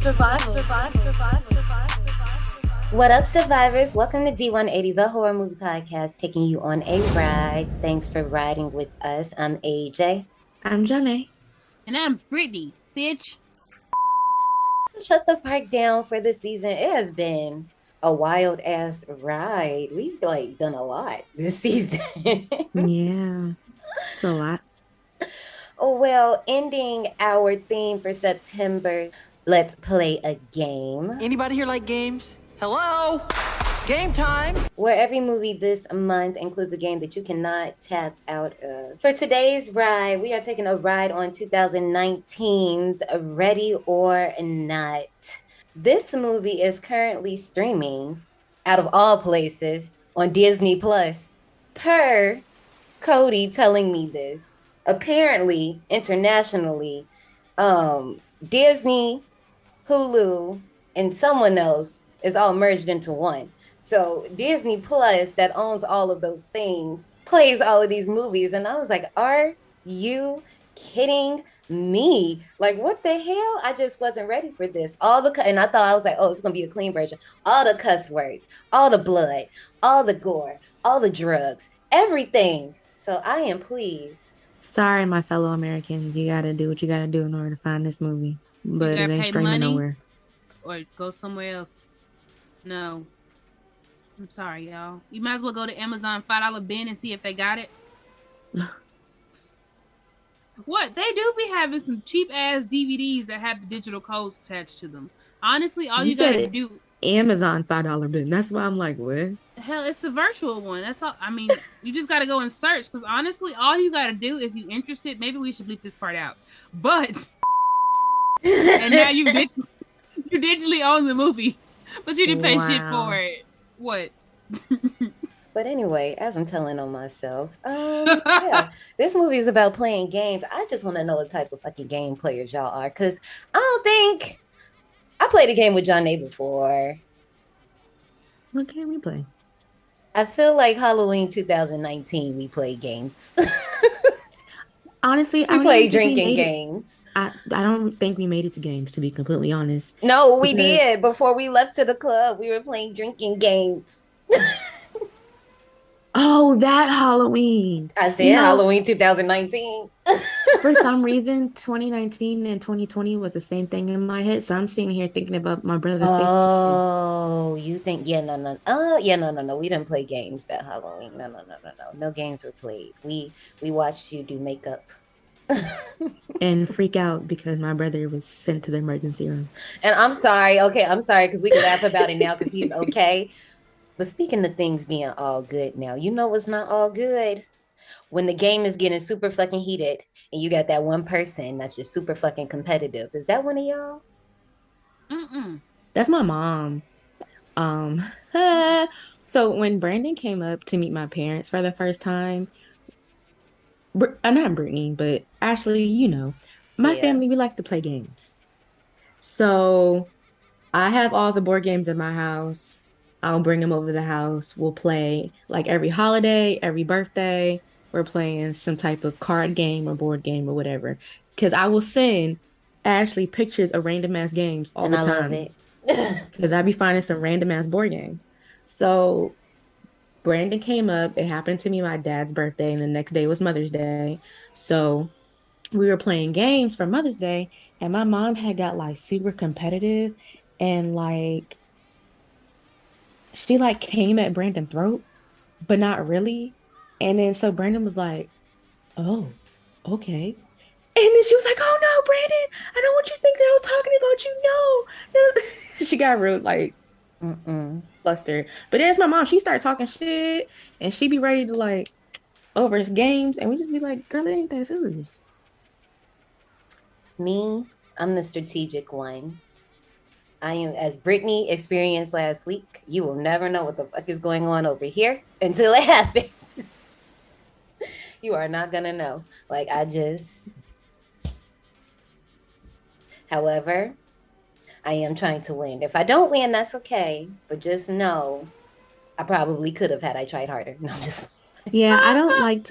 What up, survivors? Welcome to D180, the horror movie podcast, taking you on a ride. Thanks for riding with us. I'm AJ. I'm Janae. And I'm Brittany, bitch. Shut the park down for the season. It has been a wild ass ride. We've done a lot this season. Yeah, it's a lot. Well, ending our theme for September, let's play a game. Anybody here like games? Hello? Game time! Where every movie this month includes a game that you cannot tap out of. For today's ride, we are taking a ride on 2019's Ready or Not. This movie is currently streaming, out of all places, on Disney Plus. Per Cody telling me this, apparently, internationally, Disney, Hulu, and someone else is all merged into one. So Disney Plus, that owns all of those things, plays all of these movies. And I was like, are you kidding me? Like, what the hell? I just wasn't ready for this. And I thought, I was like, oh, it's going to be a clean version. All the cuss words, all the blood, all the gore, all the drugs, everything. So I am pleased. Sorry, my fellow Americans. You gotta do what you gotta do in order to find this movie. But it ain't streaming nowhere. Or go somewhere else. No. I'm sorry, y'all. You might as well go to Amazon $5 bin and see if they got it. What? They do be having some cheap ass DVDs that have the digital codes attached to them. Honestly, all you gotta do. Amazon $5 bin. That's why I'm like, what? Hell, it's the virtual one. That's all. I mean, you just gotta go and search. Because honestly, all you gotta do, if you're interested, maybe we should bleep this part out. But and now you digitally own the movie, but you didn't pay shit for it. What? But anyway, as I'm telling on myself, yeah, this movie is about playing games. I just want to know what type of fucking game players y'all are, because I don't think I played a game with Janae before. What game we play? I feel like Halloween 2019, we played games. Honestly, we played drinking games. I don't think we made it to games, to be completely honest. No, we did. Before we left to the club, we were playing drinking games. Oh, that Halloween. I said Halloween 2019. For some reason, 2019 and 2020 was the same thing in my head. So I'm sitting here thinking about my brother's face. Oh, you think, yeah, no. No. We didn't play games that Halloween. No. No games were played. We watched you do makeup. And freak out because my brother was sent to the emergency room. And I'm sorry. Okay, I'm sorry, because we can laugh about it now because he's okay. But speaking of things being all good now, you know what's not all good? When the game is getting super fucking heated and you got that one person that's just super fucking competitive. Is that one of y'all? That's my mom. So when Brandon came up to meet my parents for the first time, not Brittany, but Ashley, you know, my family, we like to play games. So I have all the board games in my house. I'll bring them over to the house. We'll play like every holiday, every birthday. We're playing some type of card game or board game or whatever. Because I will send Ashley pictures of random ass games all the time. I love it. Because I be finding some random ass board games. So Brandon came up. It happened to be my dad's birthday, and the next day was Mother's Day. So we were playing games for Mother's Day, and my mom had got like super competitive and like she like came at Brandon's throat, but not really. And then so Brandon was like, oh, okay. And then she was like, oh no, Brandon, I don't want you to think that I was talking about you. No. She got real like flustered. But there's my mom. She started talking shit and she be ready to like over games. And we just be like, girl, it ain't that serious. Me, I'm the strategic one. I am, as Brittany experienced last week, you will never know what the fuck is going on over here until it happens. You are not gonna know. Like, however, I am trying to win. If I don't win, that's okay. But just know, I probably could have had I tried harder. No, I'm just. Yeah, I don't like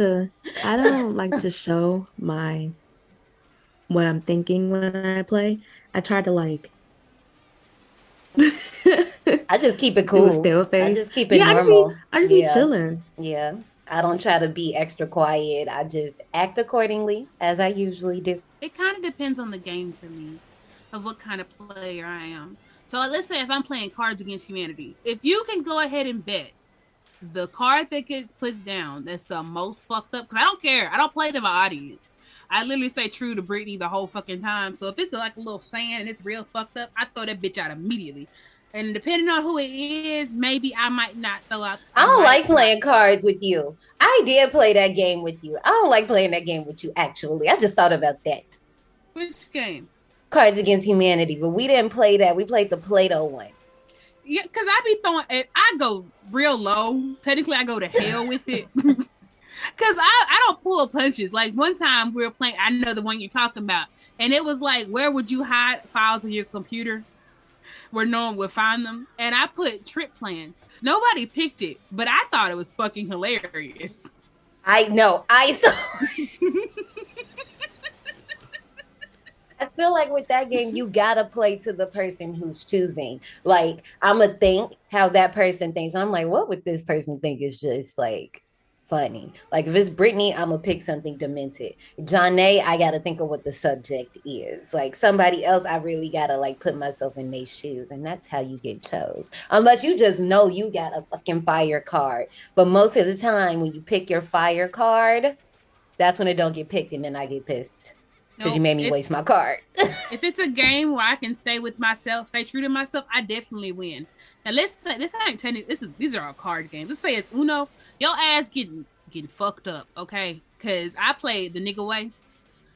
to show what I'm thinking when I play. I try to like I just keep it Do a cool. stale I face. just keep it Yeah, normal. I just be Yeah. chilling. Yeah. I don't try to be extra quiet. I just act accordingly as I usually do. It kind of depends on the game for me, of what kind of player I am. So like, let's say if I'm playing Cards Against Humanity, if you can go ahead and bet the card that gets put down that's the most fucked up, because I don't care. I don't play to my audience. I literally stay true to Brittany the whole fucking time. So if it's like a little saying and it's real fucked up, I throw that bitch out immediately. And depending on who it is, maybe I might not throw out. I don't like playing cards with you. I did play that game with you. I don't like playing that game with you, actually. I just thought about that. Which game? Cards Against Humanity, but we didn't play that. We played the Play-Doh one. Yeah, because I be throwing it. I go real low. Technically, I go to hell with it. Because I don't pull punches. Like one time we were playing, I know the one you're talking about. And it was like, where would you hide files on your computer where no one would find them? And I put trip plans. Nobody picked it, but I thought it was fucking hilarious. I know. I feel like with that game, you gotta play to the person who's choosing. Like, I'm gonna think how that person thinks. I'm like, what would this person think is just like funny? Like, if it's Brittany, I'm gonna pick something demented. Johnny, I gotta think of what the subject is. Like, somebody else, I really gotta like put myself in their shoes, and that's how you get chose. Unless you just know you got a fucking fire card. But most of the time, when you pick your fire card, that's when it don't get picked, and then I get pissed. Because you made me waste my card. If it's a game where I can stay with myself, stay true to myself, I definitely win. Now let's say this ain't technically these are all card games. Let's say it's Uno, your ass getting fucked up, okay? Because I played the nigga way.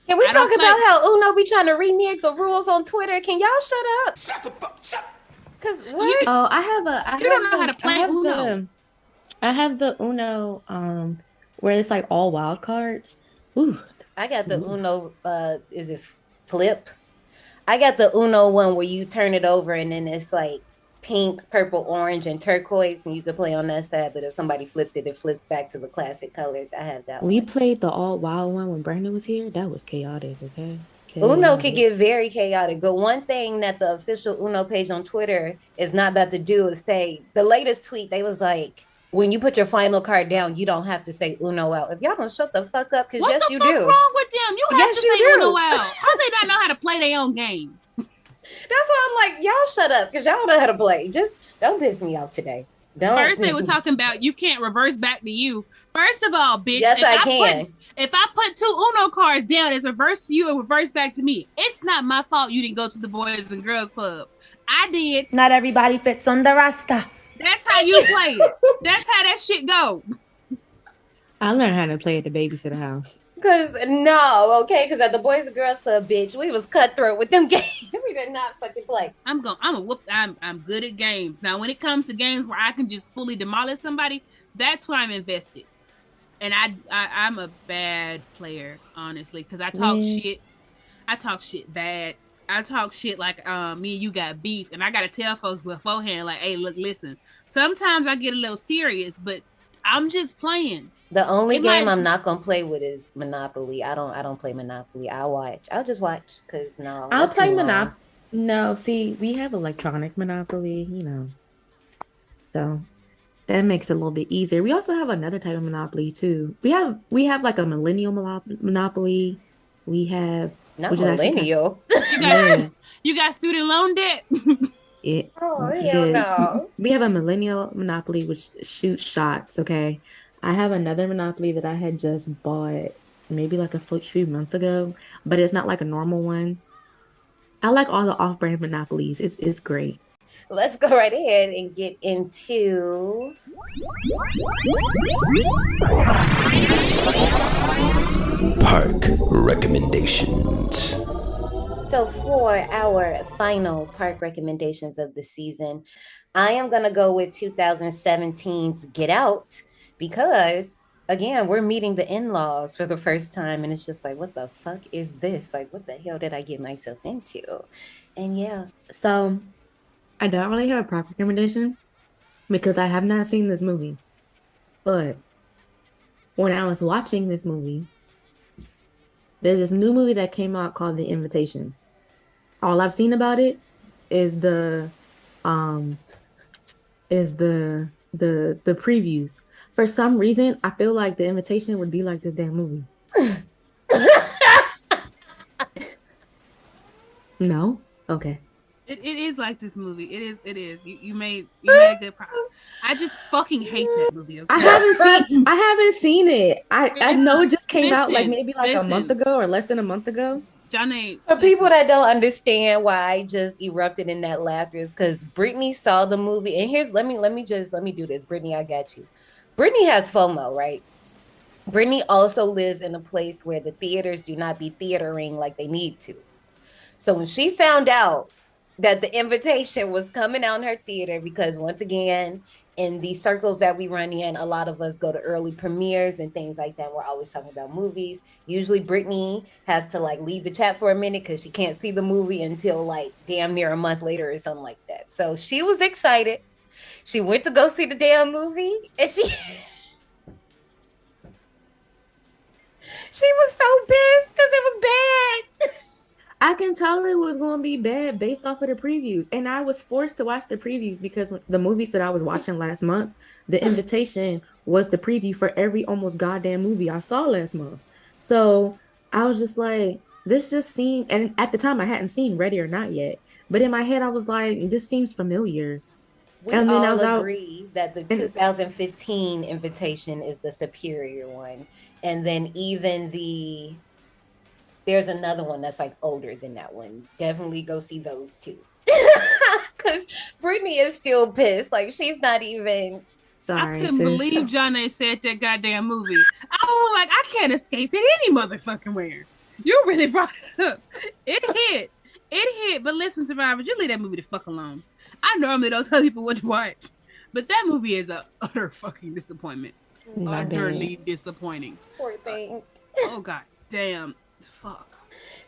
Can we talk about how Uno be trying to renege the rules on Twitter? Can y'all shut up? Shut the fuck up. Because what? You don't know how to play Uno. I have the Uno where it's like all wild cards. Ooh. I got the Uno, is it flip? I got the Uno one where you turn it over and then it's like pink, purple, orange, and turquoise, and you can play on that side, but if somebody flips it, it flips back to the classic colors. I have that We one. played the all wild one when Brandon was here. That was chaotic, okay? Uno could get very chaotic, but one thing that the official Uno page on Twitter is not about to do is say, the latest tweet, they was like, when you put your final card down, you don't have to say Uno out. If y'all don't shut the fuck up, because yes, you do. What's wrong with them? You have to say Uno out. How they not know how to play their own game? That's why I'm like, y'all shut up, because y'all know how to play. Just don't piss me off today. First, they were talking about you can't reverse back to you. First of all, bitch. Yes, I can. If I put 2 Uno cards down, it's reverse for you and reverse back to me. It's not my fault you didn't go to the Boys and Girls Club. I did. Not everybody fits on the roster. That's how you play it. That's how that shit go. I learned how to play at the babysitter house. Because at the Boys and Girls Club, bitch, we was cutthroat with them games. We did not fucking play. I'm good at games. Now, when it comes to games where I can just fully demolish somebody, that's where I'm invested. And I'm a bad player, honestly, because I talk shit. I talk shit bad. I talk shit like me and you got beef, and I gotta tell folks beforehand, like, hey, look, listen. Sometimes I get a little serious, but I'm just playing. The only game I'm not gonna play with is Monopoly. I don't play Monopoly. I'll just watch because I'll play Monopoly. No, see, we have electronic Monopoly, so that makes it a little bit easier. We also have another type of Monopoly too. We have like a millennial Monopoly. We have not millennial. You got student loan debt. Hell no. We have a millennial Monopoly which shoots shots. Okay, I have another Monopoly that I had just bought maybe like a few months ago, but it's not like a normal one. I like all the off-brand Monopolies. It's great. Let's go right ahead and get into park recommendations. So for our final park recommendations of the season, I am going to go with 2017's Get Out because, again, we're meeting the in-laws for the first time, and it's just like, what the fuck is this? Like, what the hell did I get myself into? And yeah. So I don't really have a park recommendation because I have not seen this movie. But when I was watching this movie, there's this new movie that came out called The Invitation. All I've seen about it is the um is the previews. For some reason, I feel like The Invitation would be like this damn movie. No? Okay. It is like this movie. It is. You made a good point. I just fucking hate that movie. Okay? I haven't seen it. I know it just came out like maybe like a month ago or less than a month ago. Johnny, For people that don't understand why I just erupted in that laughter is because Brittany saw the movie, and here's let me do this. Brittany, I got you. Brittany has FOMO, right? Brittany also lives in a place where the theaters do not be theatering like they need to. So when she found out that The Invitation was coming out in her theater, because once again, in the circles that we run in, a lot of us go to early premieres and things like that. We're always talking about movies. Usually Brittany has to like leave the chat for a minute because she can't see the movie until like damn near a month later or something like that. So she was excited. She went to go see the damn movie, and she was so pissed because it was bad. I can tell it was going to be bad based off of the previews. And I was forced to watch the previews because the movies that I was watching last month, The Invitation was the preview for every almost goddamn movie I saw last month. So I was just like, this just seemed, and at the time I hadn't seen Ready or Not yet. But in my head, I was like, this seems familiar. We And then I all was agree that the 2015 Invitation is the superior one. And then even there's another one that's like older than that one. Definitely go see those two. Because Brittany is still pissed. Like, she's not even. Sorry, I couldn't believe Johnny said that goddamn movie. I was like, I can't escape it any motherfucking where. You really brought it up. It hit. But listen, Survivors, you leave that movie the fuck alone. I normally don't tell people what to watch, but that movie is a utter fucking disappointment. Utterly disappointing. Poor thing. Oh god damn. Fuck.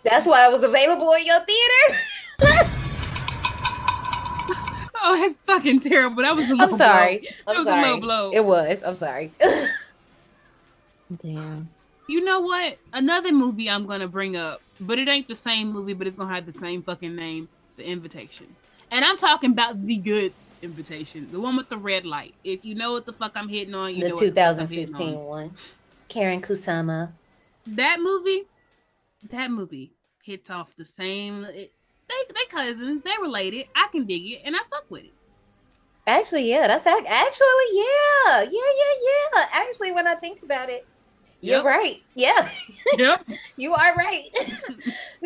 That's why it was available in your theater. Oh, that's fucking terrible. That was a low I'm sorry. blow. It was a low blow. It was. I'm sorry. Damn. You know what? Another movie I'm gonna bring up, but it ain't the same movie, but it's gonna have the same fucking name, The Invitation. And I'm talking about the good Invitation, the one with the red light. If you know what the fuck I'm hitting on, you the know 2015 one. Karen Kusama. That movie hits off the same. They cousins. They related. I can dig it, and I fuck with it. Actually, yeah, that's actually, yeah. Actually, when I think about it, you're right. Yeah. Yep. You are right.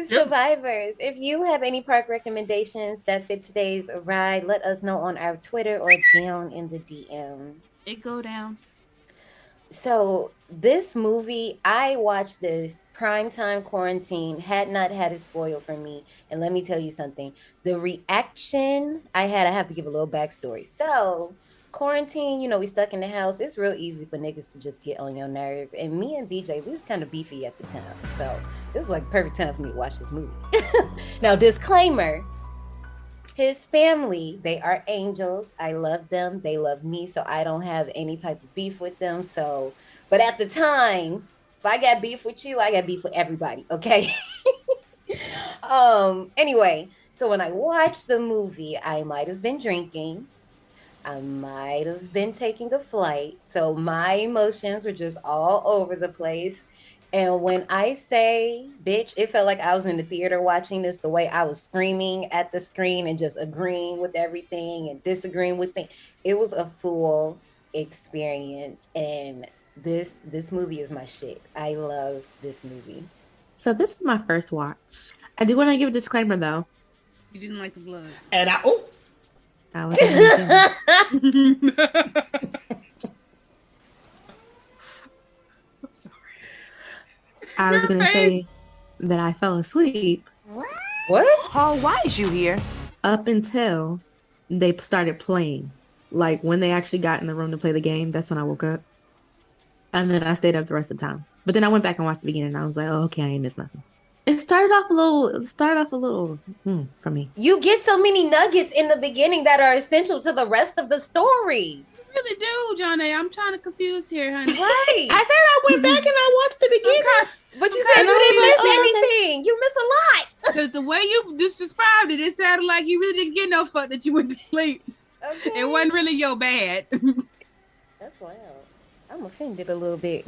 Survivors, if you have any park recommendations that fit today's ride, let us know on our Twitter or down in the DMs. It go down. So this movie, I watched this primetime quarantine, had not had it spoiled for me. And let me tell you something. The reaction I have to give a little backstory. So quarantine, we stuck in the house. It's real easy for niggas to just get on your nerve. And me and BJ, we was kind of beefy at the time. So it was like perfect time for me to watch this movie. Now, disclaimer. His family, they are angels. I love them. They love me. So I don't have any type of beef with them. So, but at the time, if I got beef with you, I got beef with everybody. Okay. Anyway, so when I watched the movie, I might have been drinking. I might have been taking a flight. So my emotions were just all over the place. And when I say, bitch, it felt like I was in the theater watching this, the way I was screaming at the screen and just agreeing with everything and disagreeing with things. It was a full experience. And this movie is my shit. I love this movie. So this is my first watch. I do want to give a disclaimer, though. You didn't like the blood. And I was I was going to say that I fell asleep. What? Paul, why is you here? Up until they started playing. Like when they actually got in the room to play the game, that's when I woke up. And then I stayed up the rest of the time. But then I went back and watched the beginning and I was like, oh, okay, I ain't missed nothing. It started off a little for me. You get so many nuggets in the beginning that are essential to the rest of the story. Really do, Johnny. I'm trying to confused here, honey. Right. I said I went back and I watched the beginning. But you Okay, said and you I was didn't like, miss oh, okay. anything. You miss a lot. Because the way you just described it, it sounded like you really didn't get no fuck that you went to sleep. Okay. It wasn't really your bad. That's wild. I'm offended a little bit.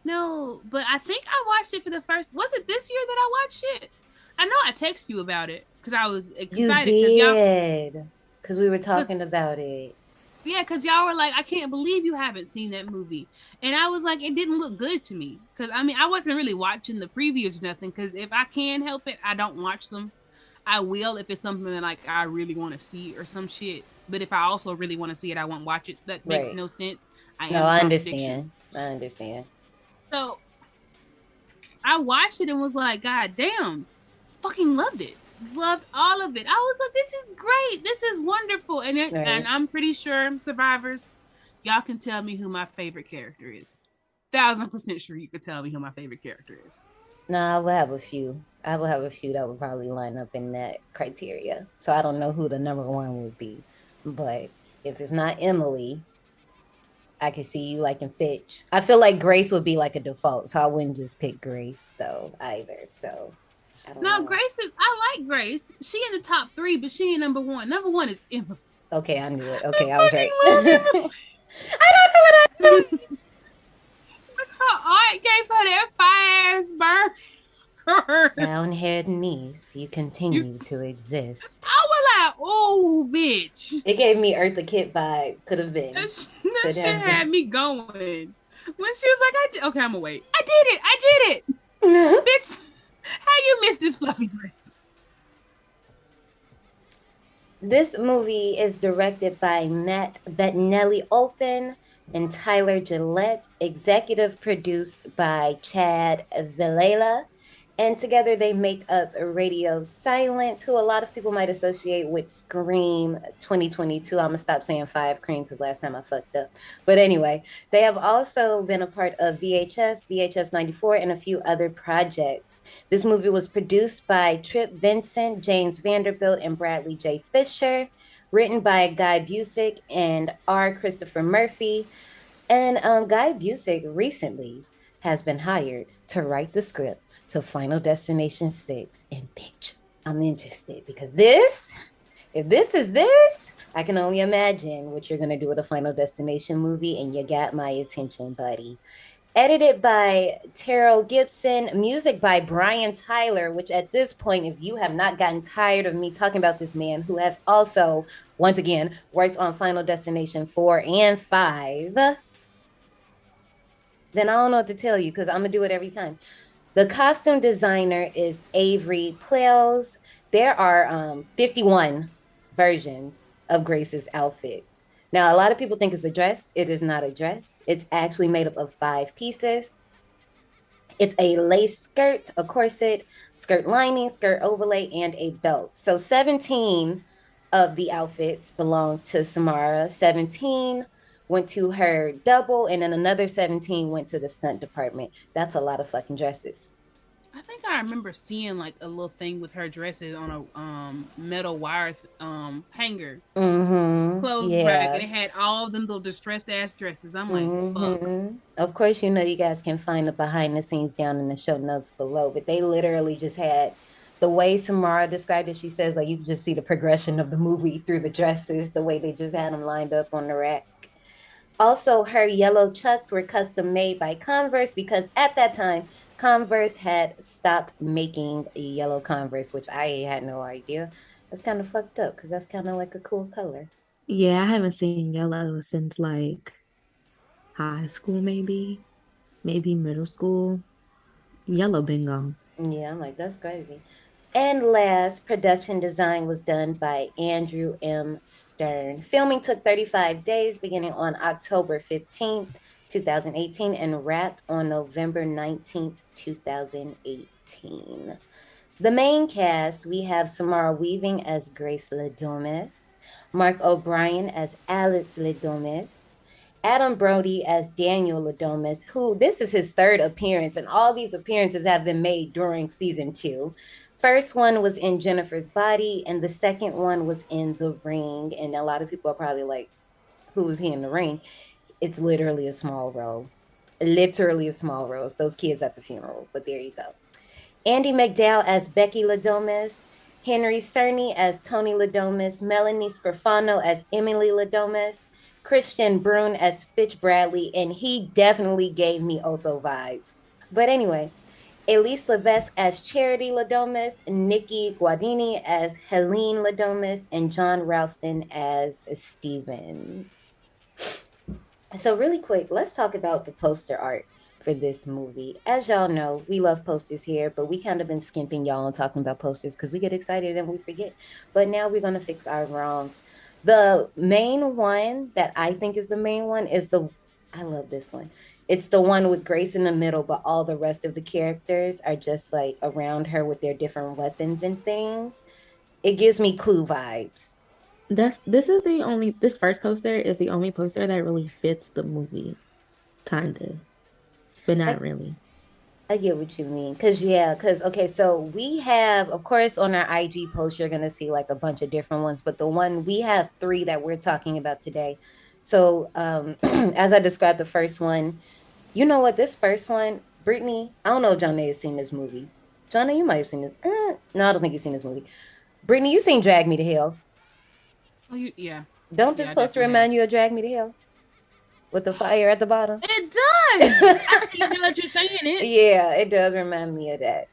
No, but I think I watched it for the first. Was it this year that I watched it? I know I texted you about it because I was You excited did. Because we were cause, talking about it. yeah, because y'all were like, I can't believe you haven't seen that movie, and I was like, it didn't look good to me because I mean I wasn't really watching the previews or nothing because if I can help it, I don't watch them. I will if it's something that like I really want to see or some shit. But if I also really want to see it, I won't watch it. That makes Right. no sense. I No, am a I contradiction. understand. I understand. So I watched it and was like, God damn, fucking loved it. Loved all of it. I was like, this is great. This is wonderful. And Right. and I'm pretty sure Survivors, y'all can tell me who my favorite character is. 1000% sure you could tell me who my favorite character is. No, I will have a few. I will have a few that would probably line up in that criteria. So I don't know who the number one would be. But if it's not Emily, I can see you liking Fitch. I feel like Grace would be like a default. So I wouldn't just pick Grace though either. So I don't No, know. Grace is I like Grace. She in the top 3, but she ain't number 1. Number 1 is Emily. Okay, I knew it. Okay, I was right. I I don't know what I her aunt gave her that fire ass burn. Brown-haired niece, you continue to exist. I was like, oh, bitch. It gave me Eartha Kitt vibes. Could have been. That Could shit have had been. me going. When she was like, okay, I'm gonna wait. I did it. Bitch, how you missed this fluffy dress? This movie is directed by Matt Bettinelli-Olpin and Tyler Gillette, executive produced by Chad Villela, and together they make up Radio Silent, who a lot of people might associate with Scream 2022. I'm gonna stop saying 5 Cream because last time I fucked up. But anyway, they have also been a part of VHS 94, and a few other projects. This movie was produced by Trip Vincent, James Vanderbilt, and Bradley J. Fisher, written by Guy Busick and R. Christopher Murphy. And Guy Busick recently has been hired to write the script to Final Destination 6. And bitch, I'm interested because if this is this, I can only imagine what you're going to do with a Final Destination movie, and you got my attention, buddy. Edited by Terrell Gibson, music by Brian Tyler, which at this point, if you have not gotten tired of me talking about this man who has also, once again, worked on Final Destination 4 and 5, then I don't know what to tell you because I'm going to do it every time. The costume designer is Avery Plales. There are 51 versions of Grace's outfit. Now, a lot of people think it's a dress. It is not a dress. It's actually made up of 5 pieces. It's a lace skirt, a corset, skirt lining, skirt overlay, and a belt. So 17 of the outfits belong to Samara. 17 went to her double, and then another 17 went to the stunt department. That's a lot of fucking dresses. I think I remember seeing like a little thing with her dresses on a metal wire hanger. Clothes rack, and it had all of them little distressed ass dresses. I'm like, fuck. Of course, you know you guys can find the behind the scenes down in the show notes below, but they literally just had the way Samara described it. She says like you can just see the progression of the movie through the dresses, the way they just had them lined up on the rack. Also, her yellow Chucks were custom made by Converse because at that time, Converse had stopped making yellow Converse, which I had no idea. That's kind of fucked up because that's kind of like a cool color. Yeah, I haven't seen yellow since like high school, maybe middle school. Yellow been gone. Yeah, I'm like, that's crazy. And last, production design was done by Andrew M. Stern. Filming took 35 days, beginning on October 15th, 2018, and wrapped on November 19th, 2018. The main cast, we have Samara Weaving as Grace Ladomas, Mark O'Brien as Alex Ladomas, Adam Brody as Daniel Ladomas, who this is his 3rd appearance, and all these appearances have been made during season 2. First one was in Jennifer's Body, and the second one was in The Ring. And a lot of people are probably like, who was he in The Ring? It's literally a small role. literally a small roast. Those kids at the funeral, but there you go. Andy McDowell as Becky Ladomas, Henry Cerny as Tony Ladomas, Melanie Scrofano as Emily Ladomas, Christian Brune as Fitch Bradley, and he definitely gave me Otho vibes. But anyway, Elise Levesque as Charity Ladomas, Nikki Guadini as Helene Ladomas, and John Ralston as Stevens. So really quick, let's talk about the poster art for this movie. As y'all know, we love posters here, but we kind of been skimping y'all and talking about posters because we get excited and we forget. But now we're going to fix our wrongs. The main one that I think is the main one is I love this one. It's the one with Grace in the middle, but all the rest of the characters are just like around her with their different weapons and things. It gives me Clue vibes. This first poster is the only poster that really fits the movie, kind of, but not really. I get what you mean. Okay, so we have, of course, on our IG post, you're going to see like a bunch of different ones, but we have 3 that we're talking about today. So as I described the first one, you know what, this first one, Brittany, I don't know if Johnny has seen this movie. Johnny, you might have seen this. No, I don't think you've seen this movie. Brittany, you seen Drag Me to Hell. Oh, yeah. Don't this poster remind you of Drag Me to Hell? With the fire at the bottom? It does. I see that you're saying it. Yeah, it does remind me of that.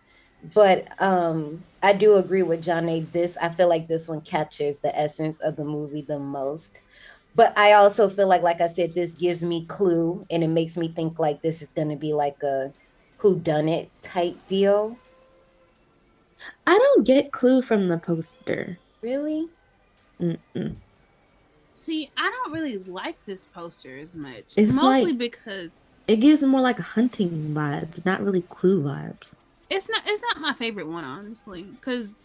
But I do agree with Johnny. I feel like this one captures the essence of the movie the most. But I also feel like I said, this gives me Clue, and it makes me think like this is going to be like a whodunit type deal. I don't get Clue from the poster. Really? Mm-mm. See, I don't really like this poster as much. It's mostly like, because it gives more like hunting vibes, not really Clue vibes. It's not my favorite one, honestly. Because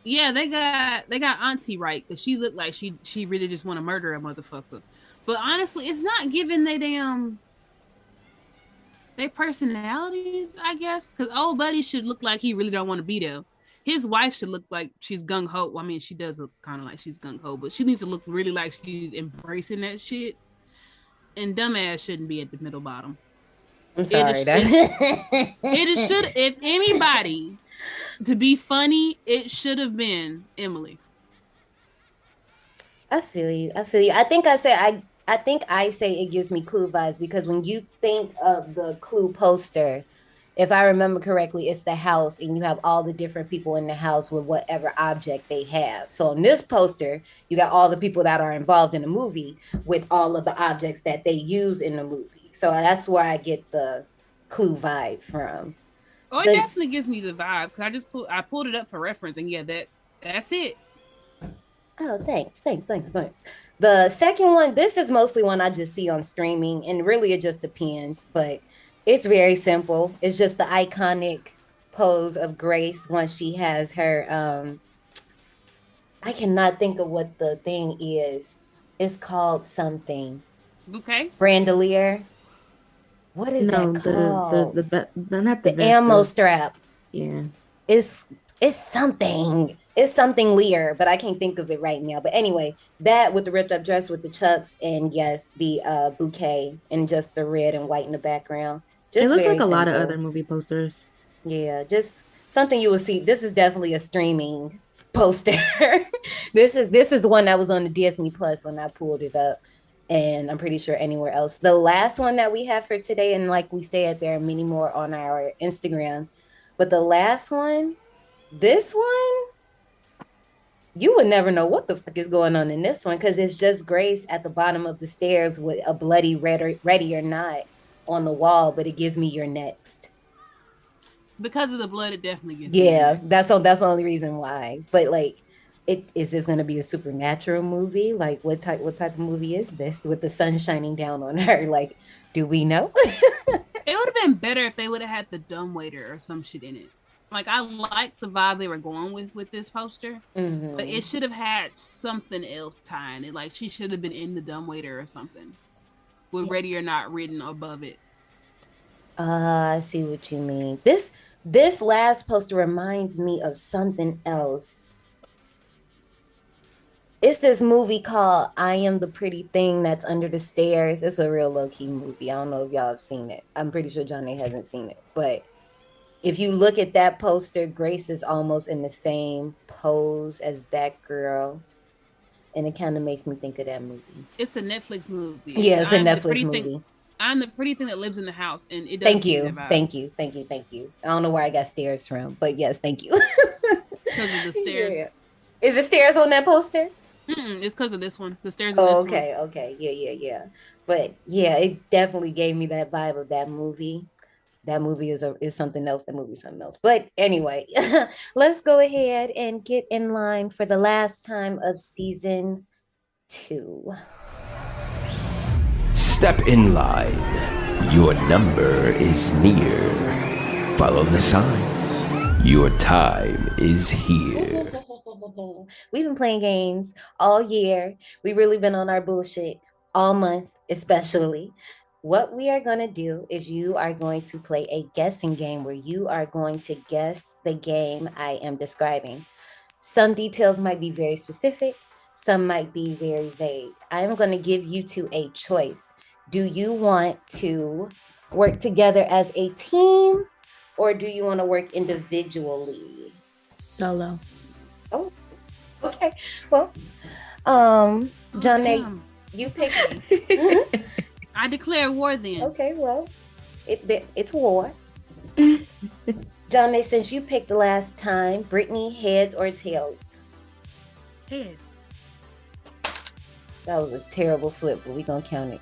yeah, they got Auntie right, because she looked like she really just want to murder a motherfucker. But honestly, it's not giving their personalities, I guess. Because old buddy should look like he really don't want to be there. His wife should look like she's gung-ho. Well, I mean, she does look kind of like she's gung-ho, but she needs to look really like she's embracing that shit. And dumbass shouldn't be at the middle bottom. I'm sorry. It should, if anybody, to be funny, it should have been Emily. I feel you. I think I say it gives me Clue vibes because when you think of the Clue poster, if I remember correctly, it's the house and you have all the different people in the house with whatever object they have. So in this poster, you got all the people that are involved in the movie with all of the objects that they use in the movie. So that's where I get the Clue vibe from. Oh, it definitely gives me the vibe because I pulled it up for reference, and yeah, that's it. Oh, thanks. The second one, this is mostly one I just see on streaming, and really it just depends, but it's very simple. It's just the iconic pose of Grace once she has her, I cannot think of what the thing is. It's called something. Bouquet? Brandelier. What is that called? The ammo strap. Yeah. It's something. It's something Lear, but I can't think of it right now. But anyway, that with the ripped up dress with the chucks and yes, the bouquet and just the red and white in the background. It looks like a lot of other movie posters. Yeah, just something you will see. This is definitely a streaming poster. This is the one that was on the Disney Plus when I pulled it up, and I'm pretty sure anywhere else. The last one that we have for today, and like we said, there are many more on our Instagram, but the last one, this one, you would never know what the fuck is going on in this one because it's just Grace at the bottom of the stairs with a bloody ready or not on the wall, but it gives me You're Next. Because of the blood, it definitely gives me that's the only reason why. But like, is this going to be a supernatural movie? Like, what type of movie is this with the sun shining down on her? Like, do we know? It would have been better if they would have had the dumbwaiter or some shit in it. Like, I like the vibe they were going with this poster, but it should have had something else tying it. Like, she should have been in the dumbwaiter or something with Ready or Not written above it. I see what you mean. This last poster reminds me of something else. It's this movie called I Am the Pretty Thing That's Under the Stairs. It's a real low-key movie. I don't know if y'all have seen it. I'm pretty sure Johnny hasn't seen it. But if you look at that poster, Grace is almost in the same pose as that girl. And it kind of makes me think of that movie. It's a Netflix movie. Yeah, it's a Netflix movie. I'm the pretty thing that lives in the house, and it does. Thank you. I don't know where I got stairs from, but yes, thank you. Because of the stairs. Yeah. Is it stairs on that poster? It's because of this one. The stairs. Oh, okay. Yeah. But yeah, it definitely gave me that vibe of that movie. That movie is something else. That movie is something else. But anyway, let's go ahead and get in line for the last time of season 2. Step in line. Your number is near. Follow the signs. Your time is here. We've been playing games all year. We've really been on our bullshit all month, especially. What we are going to do is you are going to play a guessing game where you are going to guess the game I am describing. Some details might be very specific. Some might be very vague. I'm going to give you two a choice. Do you want to work together as a team or do you want to work individually? Solo. Oh, okay. Well, John, you pick me. I declare war then. Okay, well, it's war. John, since you picked the last time, Brittany, heads or tails? Heads. That was a terrible flip, but we're going to count it.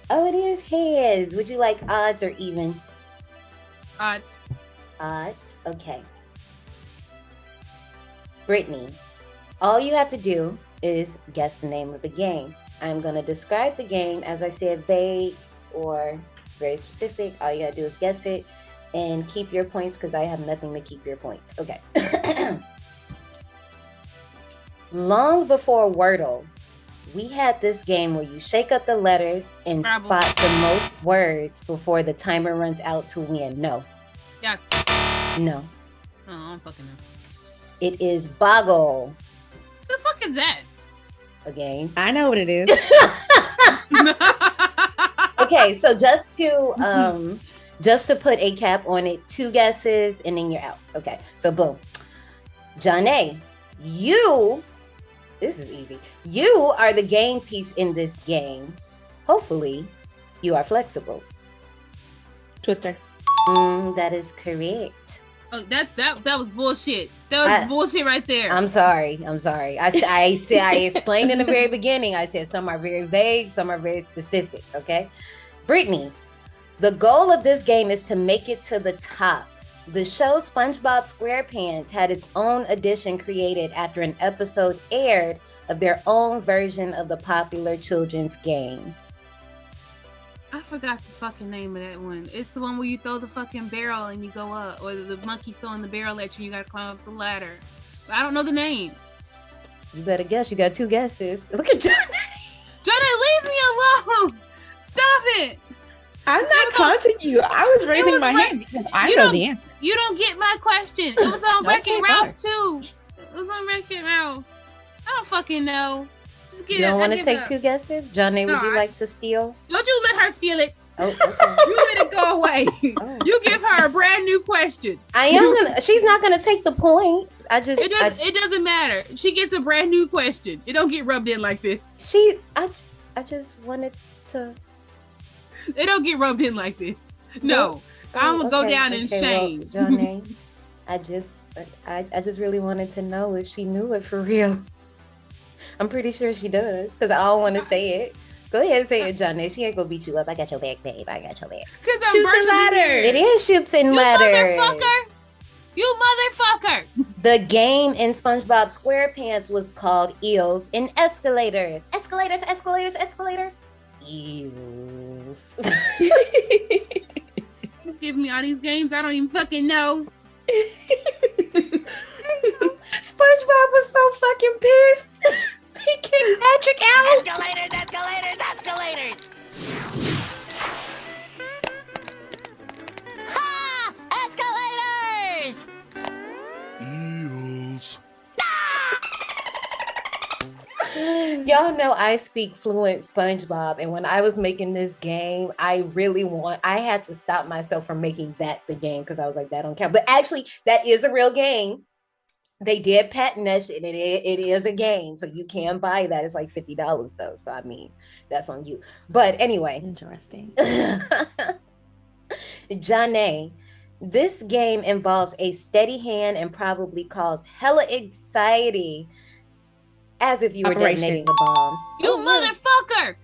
Oh, it is heads. Would you like odds or evens? Odds. Odds, okay. Brittany, all you have to do is guess the name of the game. I'm going to describe the game, as I said, vague or very specific. All you got to do is guess it and keep your points because I have nothing to keep your points. Okay. Long before Wordle, we had this game where you shake up the letters and spot the most words before the timer runs out to win. No. Yeah. No. Oh, I don't fucking know. It is Boggle. The fuck is that? A game. I know what it is. Okay, so just to put a cap on it, 2 guesses and then you're out. Okay, so boom. Johnny, this is easy. You are the game piece in this game. Hopefully, you are flexible. Twister. That is correct. Oh, that was bullshit. That was bullshit right there. I'm sorry. I explained in the very beginning. I said some are very vague, some are very specific. Okay, Brittany, the goal of this game is to make it to the top. The show SpongeBob SquarePants had its own edition created after an episode aired of their own version of the popular children's game. I forgot the fucking name of that one. It's the one where you throw the fucking barrel and you go up, or the monkey's throwing the barrel at you. You gotta climb up the ladder. But I don't know the name. You better guess. You got 2 guesses. Look at Johnny. Johnny, leave me alone. Stop it. I'm not taunting you. I was raising my hand because I know the answer. You don't get my question. It was on Wreck-It Ralph too. It was on Wreck-It Ralph. I don't fucking know. Just get You don't it. want to take 2 guesses? Johnny, would you like to steal? Don't you let her steal it. Oh, okay. You let it go away. Oh. You give her a brand new question. She's not gonna take the point. It doesn't matter. She gets a brand new question. It don't get rubbed in like this. I just wanted to. It don't get rubbed in like this. No. I'm gonna go down in shame. Well, Johnny, I just really wanted to know if she knew it for real. I'm pretty sure she does, because I don't want to say it. Go ahead and say it, Johnny. She ain't gonna beat you up. I got your back, babe. I got your back. Shoots and ladders. It is shoots and ladders. You motherfucker. The game in SpongeBob SquarePants was called Eels and Escalators. Escalators. Eels. You give me all these games I don't even fucking know. SpongeBob was so fucking pissed. He kicked Patrick out. Escalators! Ha! Escalators! 「 Ah! エールス」 Ah! 「 Escalators! 」 「 エールス」 Ah! 「 エールス」 Ah! 「 Ah! Y'all know I speak fluent SpongeBob, and when I was making this game, I had to stop myself from making that the game because I was like, that don't count. But actually, that is a real game. They did patent that shit, and it is a game, so you can buy that. It's like $50 though, so I mean, that's on you. But anyway, Interesting. Janae, this game involves a steady hand and probably cause hella anxiety, as if you were detonating a bomb. You motherfucker!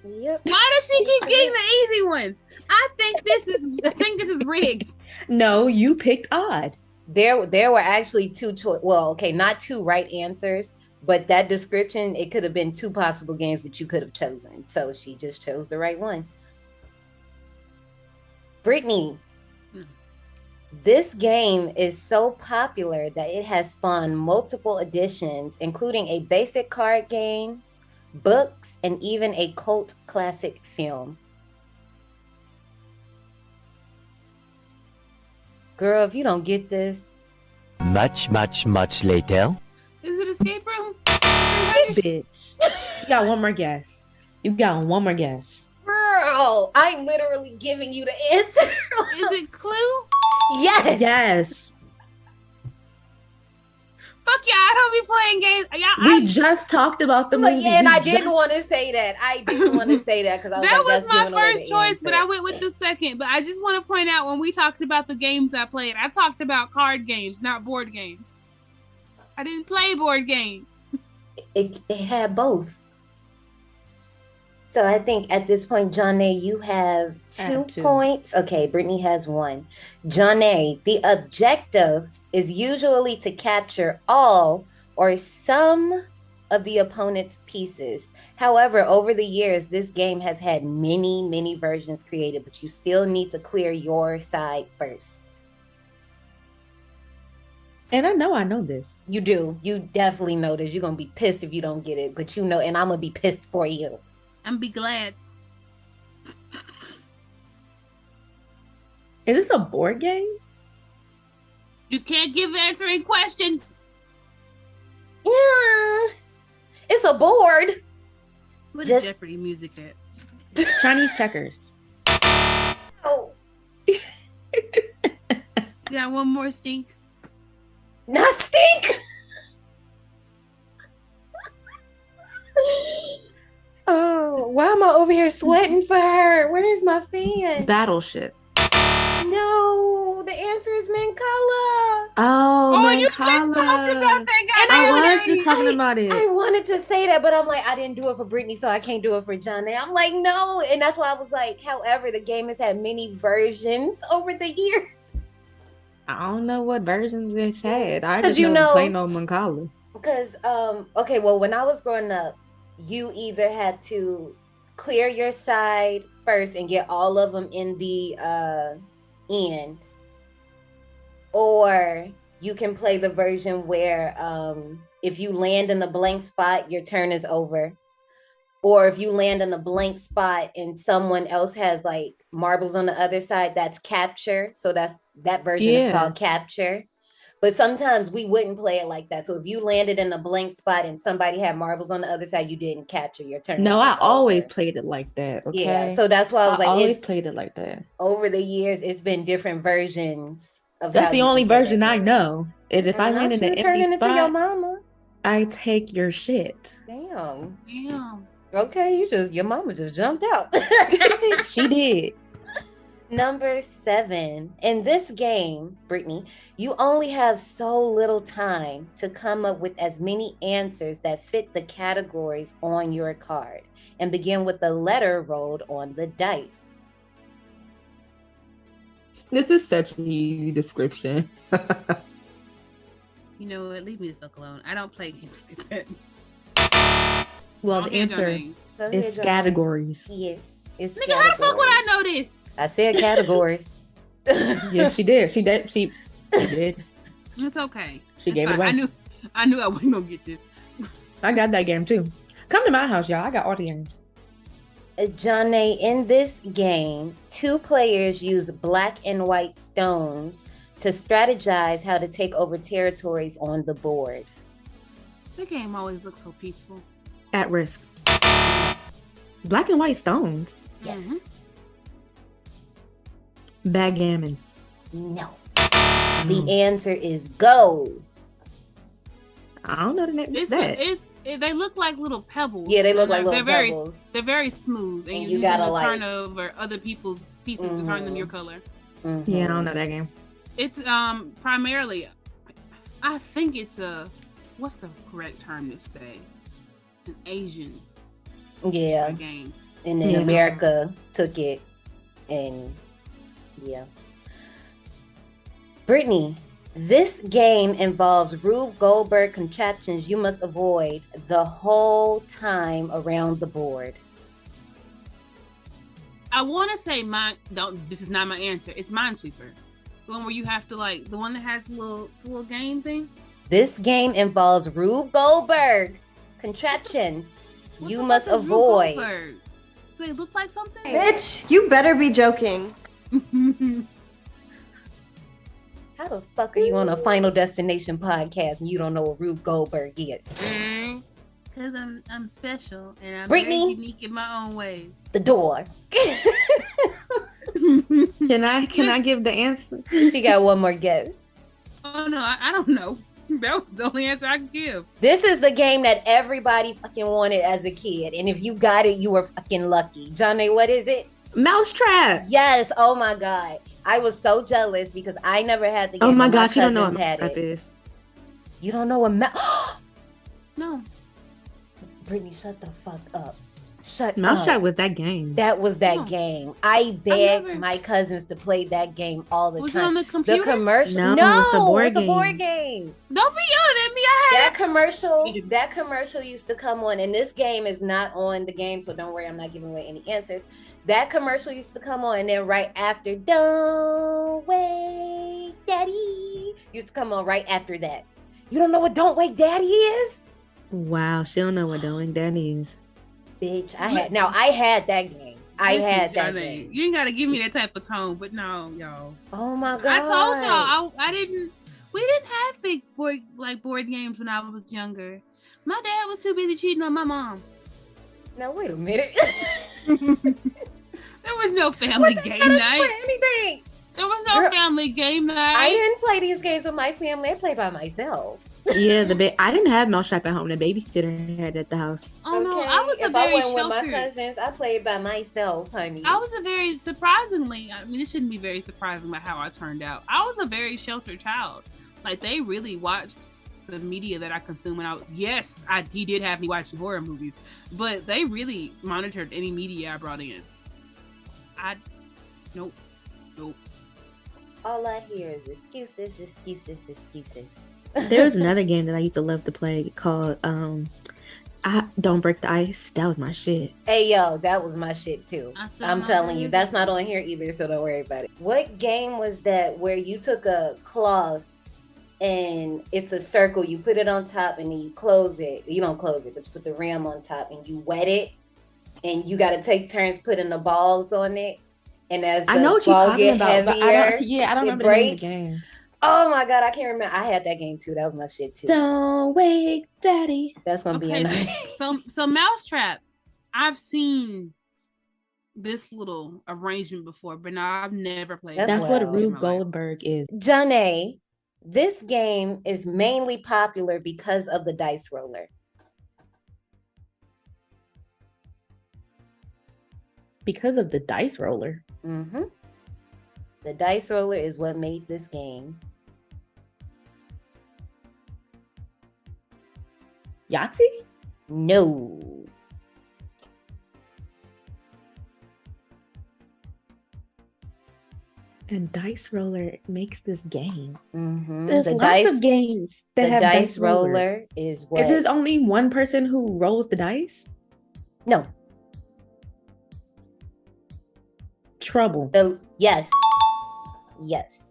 Yep. Why does she keep getting the easy ones? I think this is rigged. No, you picked odd. There were actually not two right answers, but that description, it could have been two possible games that you could have chosen. So she just chose the right one. Brittany, this game is so popular that it has spawned multiple editions, including a basic card game, books, and even a cult classic film. Girl, if you don't get this. Much later. Is it escape room? Bitch. You got one more guess. Girl, I'm literally giving you the answer. Is it Clue? Yes. Yes. Fuck yeah, I don't be playing games. We just talked about the movie. Yeah, and I didn't want to say that. I didn't want to say that because that was my first choice, but I went with the second. But I just want to point out, when we talked about the games I played, I talked about card games, not board games. I didn't play board games. It had both. So I think at this point, Janae, you have two points. Okay, Brittany has one. Janae, the objective is usually to capture all or some of the opponent's pieces. However, over the years, this game has had many versions created, but you still need to clear your side first. And I know this. You do. You definitely know this. You're going to be pissed if you don't get it, but you know, and I'm going to be pissed for you. I'm be glad. Is this a board game? You can't give answering questions. Yeah. It's a board. What is Jeopardy music at? Chinese checkers. Oh. You got one more, Stink? Not Stink. Oh, why am I over here sweating for her? Where is my fan? Battleship. No, the answer is Mancala. Oh, you just talked about that guy. And I was just talking about it. I wanted to say that, but I'm like, I didn't do it for Brittany, so I can't do it for Johnny. I'm like, no. And that's why I was like, however, the game has had many versions over the years. I don't know what versions it's had. I just you know plain old Mancala. Because, okay, well, when I was growing up, you either had to clear your side first and get all of them in the end, or you can play the version where if you land in a blank spot, your turn is over. Or if you land in a blank spot and someone else has like marbles on the other side, that's capture. So that version is called capture. But sometimes we wouldn't play it like that. So if you landed in a blank spot and somebody had marbles on the other side, you didn't capture your turn. No, I always played it like that. Okay. Yeah. So that's why I was like, always played it like that. Over the years, it's been different versions of That's the only version I know. Is if I land in an empty spot, your mama. I take your shit. Damn. Okay, your mama just jumped out. She did. Number 7. In this game, Brittany, you only have so little time to come up with as many answers that fit the categories on your card, and begin with the letter rolled on the dice. This is such an easy description. You know what? Leave me the fuck alone. I don't play games like that. Well, the answer is categories. Yes. It's Nigga, how the fuck would I know this? I said categories. Yeah, she did. She did. It's okay. She gave it away. I knew I wasn't gonna get this. I got that game too. Come to my house, y'all. I got all the games. Johnny, in this game, 2 players use black and white stones to strategize how to take over territories on the board. The game always looks so peaceful. At risk. Black and white stones. Yes. Backgammon. No. The answer is Go. I don't know the name. It's, That. they look like little pebbles. Yeah, they look And like little they're pebbles. They're very smooth, and And you're you using gotta, to like- turn over other people's pieces to turn them your color. Mhm. Yeah, I don't know that game. It's primarily, I think it's what's the correct term to say? An Asian Yeah. game. And then Yeah. America took it, and yeah. Brittany, this game involves Rube Goldberg contraptions you must avoid the whole time around the board. I want to say this is not my answer. It's Minesweeper. The one where you have to the one that has the little game thing. This game involves Rube Goldberg contraptions What you the must fuck is Rube avoid. Goldberg? Do they look like something? Bitch, you better be joking. How the fuck are you on a Final Destination podcast and you don't know what Rube Goldberg is? Because I'm special and I'm Brittany? very unique in my own way. The door. Can I give the answer? She got one more guess. Oh no, I don't know. That was the only answer I could give. This is the game that everybody fucking wanted as a kid. And if you got it, you were fucking lucky. Johnny, what is it? Mousetrap. Yes. Oh my God. I was so jealous because I never had the game. Oh my but gosh, you don't know what cousins had Mousetrap it. is. You don't know what No. Brittany, shut the fuck up. Shut Mousetrap up. was that game. That was that No. game. I begged never- my cousins to play that game all the Was it time. on the The computer? commercial. No, it's a board it's a game. board game. Don't be yelling at me. I had That commercial used to come on, and this game is not on the game, so don't worry, I'm not giving away any answers. That commercial used to come on, and then right after "Don't Wake Daddy" used to come on right after that. You don't know what "Don't Wake Daddy" is? Wow, she don't know what Doing Daddy is. Bitch, I had that game. I Listen, had that Johnny, game. You ain't gotta give me that type of tone, but no, y'all. Oh my God. I told y'all I didn't. We didn't have big board games when I was younger. My dad was too busy cheating on my mom. Now wait a minute. There was no family game night. Anything. There was no Girl, family game night. I didn't play these games with my family. I played by myself. Yeah, I didn't have Mousetrap at home. The babysitter had it at the house. Oh no, Okay? I was a If I very went sheltered. with my cousins, I played by myself, honey. I was a very surprisingly. I mean, it shouldn't be very surprising by how I turned out. I was a very sheltered child. Like they really watched the media that I consumed. And he did have me watching horror movies, but they really monitored any media I brought in. Nope. All I hear is excuses, excuses, excuses. There was another game that I used to love to play called Don't Break the Ice. That was my shit. Hey yo, that was my shit too. I'm telling you, that that's not on here either, so don't worry about it. What game was that where you took a cloth and it's a circle, you put it on top and then you close it. You don't close it, but you put the rim on top and you wet it and you gotta take turns putting the balls on it. And as the I know what you're ball talking get about. But heavier, I don't it remember the name of breaks. the game. Oh my God, I can't remember. I had that game too. That was my shit too. Don't wake daddy. That's gonna be a Okay, night. so Mousetrap, I've seen this little arrangement before, but no, I've never played. That's That's well. what Rube Goldberg is. Janae, this game is mainly popular because of the dice roller. Because of the dice roller. Mm-hmm. The dice roller is what made this game. Yahtzee? No. And dice roller makes this game. Mm-hmm. There's The lots of games that the have dice rollers. roller is what? Is there only one person who rolls the dice? No. Trouble. Yes.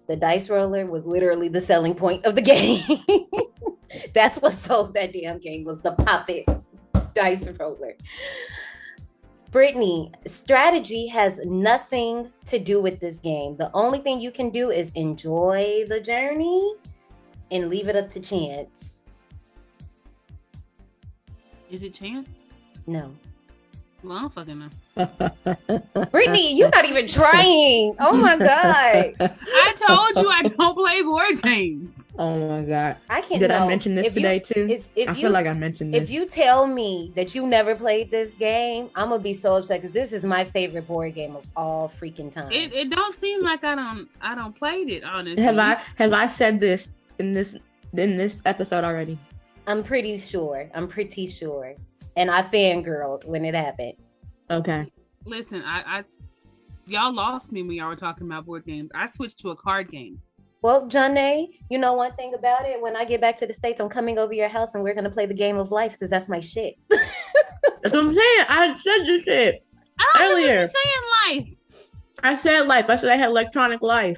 The dice roller was literally the selling point of the game. That's what sold that damn game, was the pop-it dice roller. Brittany, strategy has nothing to do with this game. The only thing you can do is enjoy the journey and leave it up to chance. Is it Chance? No. Well, I don't fucking know. Brittany, you're not even trying. Oh my God. I told you I don't play board games. Oh my God. I can't. Did no. I mention this If you- today too? if I you- feel like I mentioned this. If you tell me that you never played this game, I'm gonna be so upset because this is my favorite board game of all freaking time. It don't seem like I don't played it, honestly. have I said this in this episode already? I'm pretty sure. And I fangirled when it happened. Okay. Listen, I y'all lost me when y'all were talking about board games. I switched to a card game. Well, Johnny, you know one thing about it? When I get back to the States, I'm coming over your house and we're gonna play the game of life because that's my shit. That's what I'm saying. I said this shit I don't remember earlier. you saying life. I said life. I said I had electronic life.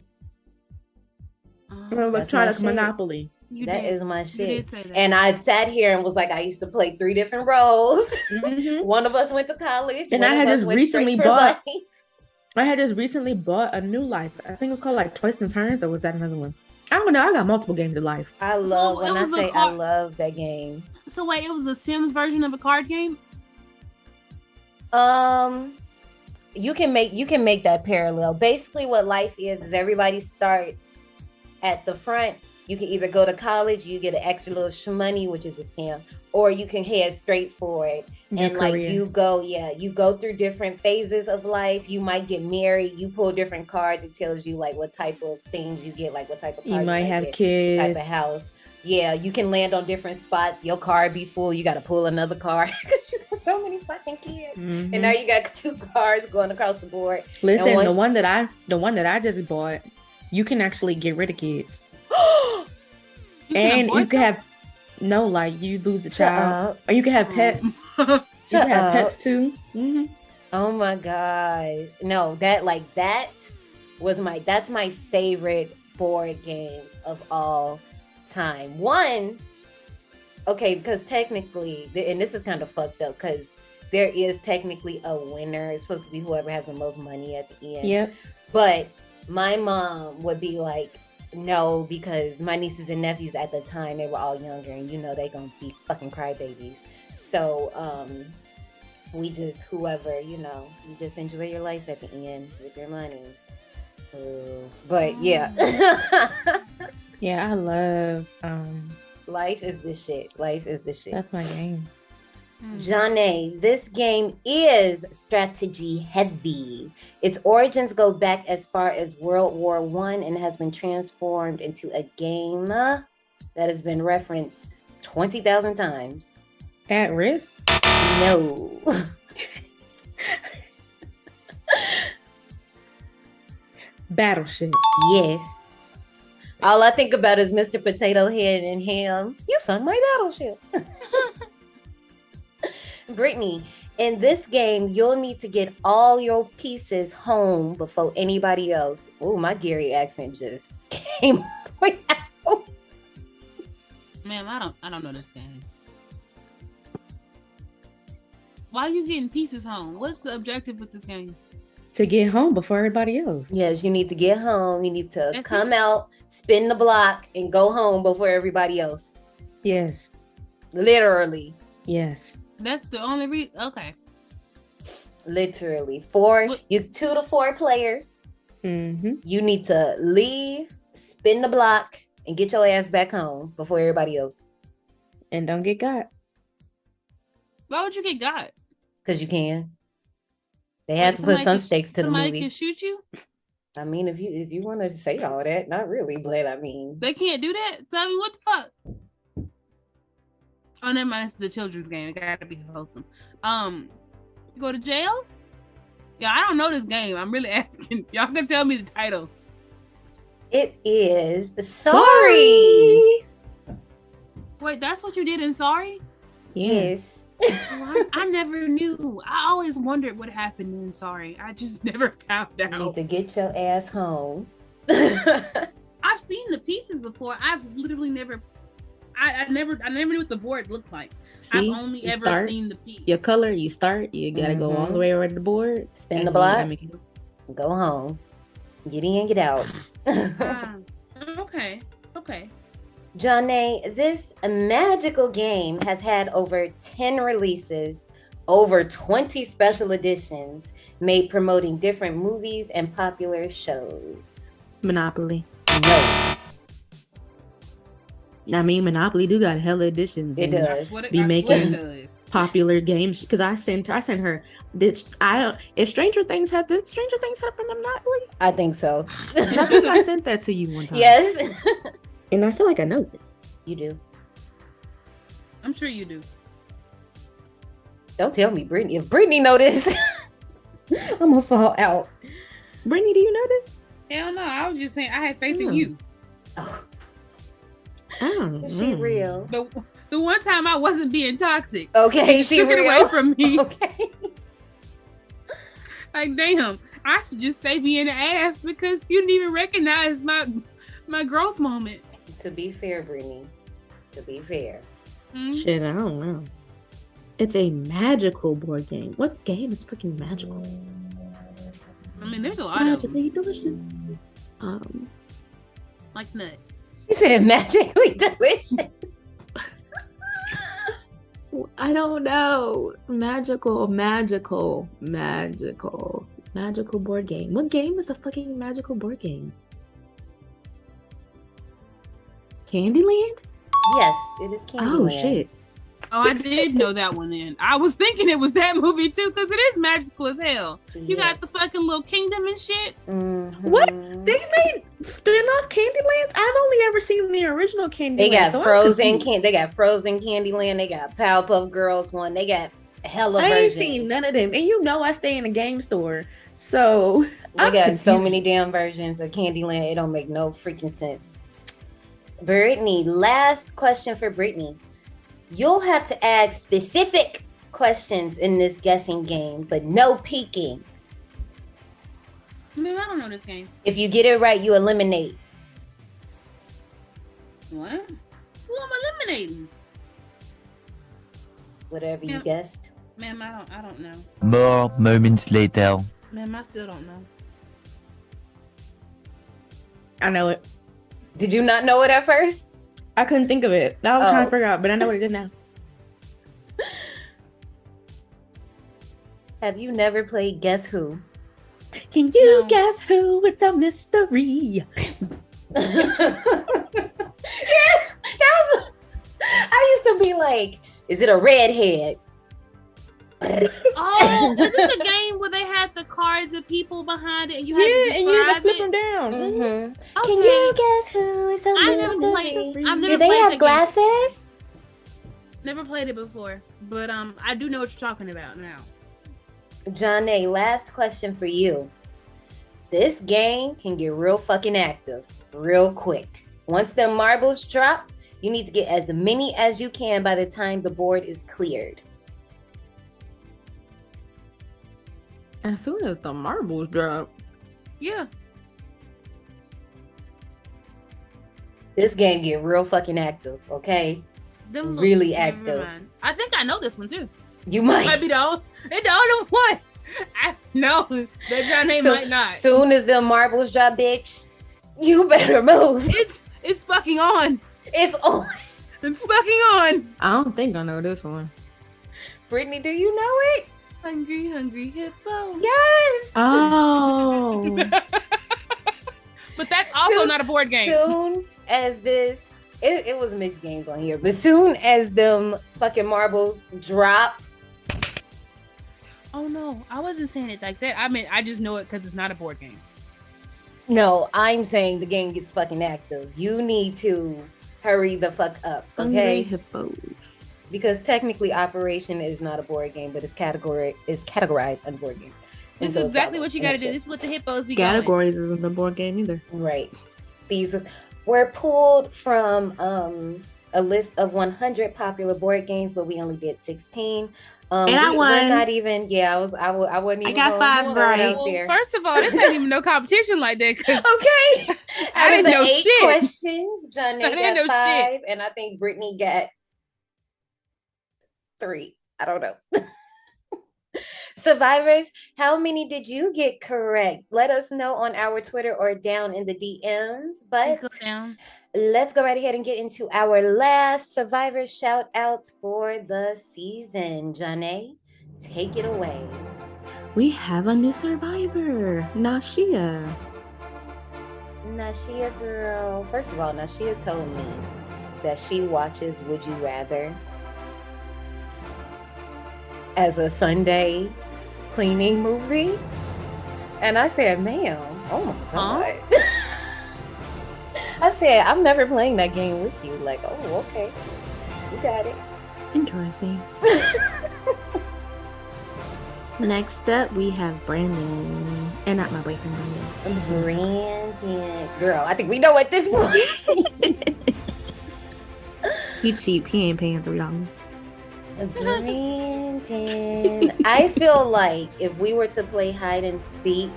Or That's my electronic shit. Monopoly. That is my You shit. did say that. And I sat here and was like, I used to play 3 different roles. Mhm. One of us went to college. And one I of had us just went recently straight for bought- life. I had just recently bought a new life. I think it was called like Twists and Turns, or was that another one? I don't know. I got multiple games of life. I love it when I was a say I card- love that game. So wait, it was a Sims version of a card game? You can make that parallel. Basically what life is everybody starts at the front. You can either go to college, you get an extra little shmoney, which is a scam, or you can head straight for it. Your And like career. you go through different phases of life. You might get married, you pull different cards, it tells you like what type of things you get, like what type of You cards might have get, kids. type of house. Yeah, you can land on different spots. Your card be full, you gotta pull another card because you got so many fucking kids. Mhm. And now you got 2 cards going across the board. Listen, once- the one that I just bought, you can actually get rid of kids, You can and abort you can them? have no, like you lose a Shut child, up. or you can have pets. You Shut can have up. pets too. Hmm. Oh my god. No, that's my favorite board game of all time. One, okay, because technically, and this is kind of fucked up because there is technically a winner. It's supposed to be whoever has the most money at the end. Yep. But my mom would be like, no, because my nieces and nephews at the time, they were all younger and they gonna be fucking crybabies. So we just whoever, you just enjoy your life at the end with your money. But yeah. Yeah, I love. Life is the shit. That's my game. Johnny, this game is strategy heavy. Its origins go back as far as World War I and has been transformed into a game that has been referenced 20,000 times. At risk? No. Battleship. Yes. All I think about is Mr. Potato Head and him. You sung my battleship. Brittany, in this game, you'll need to get all your pieces home before anybody else. Oh, my Gary accent just came out. Ma'am, I don't know this game. Why are you getting pieces home? What's the objective with this game? To get home before everybody else. Yes, you need to get home. You need to That's come it. out, spin the block, and go home before everybody else. Yes. Literally. Yes. That's the only reason. Okay. Literally. What- 2 to 4 players. Mm-hmm. You need to leave, spin the block, and get your ass back home before everybody else. And don't get got. Why would you get got? Because you can. They have to put Somebody some can- stakes to the Somebody can movies. shoot you. I mean, if you want to say all that, not really, but I mean, They can't do that. Tell me what the fuck. Oh, never mind. This is a children's game. It gotta be wholesome. You go to jail? Yeah, I don't know this game. I'm really asking. Y'all can tell me the title. it is sorry. Wait, that's what you did in Sorry? Yes. Oh, I never knew. I always wondered what happened in Sorry. I just never found You need out. to get your ass home. I've seen the pieces before. I've literally never. I never knew what the board looked like. See? I've only You ever start, seen the piece. your color, you start, you gotta go all Mhm. the way around the board. Spin and the then you gotta block. make it- Go home. Get in, get out. Ah, okay. Johnny, this magical game has had over 10 releases, over 20 special editions made promoting different movies and popular shows. Monopoly. No, I mean, Monopoly do got hella editions. it and does. Be making does. popular games because I sent her this. I don't. If Stranger Things had this, Stranger Things had from the Monopoly. I think so. I think I sent that to you one time. Yes. And I feel like I know this. You do. I'm sure you do. Don't tell me, Brittany. If Brittany know this, I'm gonna fall out. Brittany, do you know this? Hell no. I was just saying I had faith in you. Oh, Oh, is she real? The one time I wasn't being toxic. Okay, she Took it real. away from me. Okay. Like, damn, I should just stay being an ass because you didn't even recognize my growth moment. To be fair, Brittany. To be fair. Mhm. Shit, I don't know. It's a magical board game. What game is freaking magical? I mean, there's a lot of them. Magically delicious. Like nut. You said magically delicious. I don't know. Magical board game. What game is a fucking magical board game? Candyland? Yes, it is Candyland. Oh shit. Oh, I did know that one then. I was thinking it was that movie too, because it is magical as hell. You got the fucking little kingdom and shit. Mm-hmm. What? They made spin-off Candylands? I've only ever seen the original Candyland. They got so Frozen They got Frozen Candyland. They got Powerpuff Girls one. They got hella I ain't versions. seen none of them. And you know I stay in a game store. So They got so many damn versions of Candyland. It don't make no freaking sense. Brittany, last question for Brittany. You'll have to ask specific questions in this guessing game, but no peeking. Man, I don't know this game. If you get it right, you eliminate. What? Who am I eliminating? Whatever you Yeah. guessed. Ma'am, I don't know. More moments later. Ma'am, I still don't know. I know it. Did you not know it at first? I couldn't think of it. I was trying to Oh. figure out, but I know what it is now. Have you never played Guess Who? Can you No. guess who? It's a mystery. Yes, that was. I used to be like, is it a redhead? Oh, is it the game where they had the cards of people behind it and you had to And you had to describe flip them it? down. Mm-hmm. Okay. Can you guess who? It's a I never mystery. played. I've never Do they played have that game. glasses? Never played it before, but I do know what you're talking about now. John A, last question for you. This game can get real fucking active real quick. Once the marbles drop, you need to get as many as you can by the time the board is cleared. As soon as the marbles drop. Yeah. This game get real fucking active, okay? Them Really never active. mind. I think I know this one too. You Might might. be the only one. I know that your name might not. Soon as the marbles drop, bitch, you better move. It's fucking on. It's on. It's fucking on. I don't think I know this one. Brittany, do you know it? Hungry hippo. Yes. Oh. But that's also not a board game. Soon as this, it was mixed games on here, but soon as them fucking marbles drop, Oh no, I wasn't saying it like that. I mean, I just know it because it's not a board game. no, I'm saying the game gets fucking active. You need to hurry the fuck up, Hungry okay? hippos. Because technically, Operation is not a board game, but it's categorized under board games. And This so is it's exactly that what you one. got to do. That's This it. is what the hippos be going. Categories isn't a board game either. Right. These were pulled from a list of 100 popular board games, but we only did 16. And I we're won. not even. Yeah, I wasn't even. got going 5 to throw it right. out Well, there. first of all, this ain't even no competition like that. Cause Okay. I Out of didn't the know 8 shit. questions, John I got didn't know 5, shit. and I think Brittany got 3. I don't know. Survivors, how many did you get correct? Let us know on our Twitter or down in the DMs. But Go down. let's go right ahead and get into our last Survivor shout outs for the season. Janae, take it away. We have a new survivor, Nashia. Nashia girl. First of all, Nashia told me that she watches Would You Rather as a Sunday cleaning movie. And I said, ma'am, oh my God. I said, I'm never playing that game with you. Like, oh, okay. You got it. Interesting. Next up, we have Brandon. And not my boyfriend, Brandon. Brandon. Girl, I think we know at this point. He cheap. He ain't paying $3. Brandon. I feel like if we were to play hide and seek,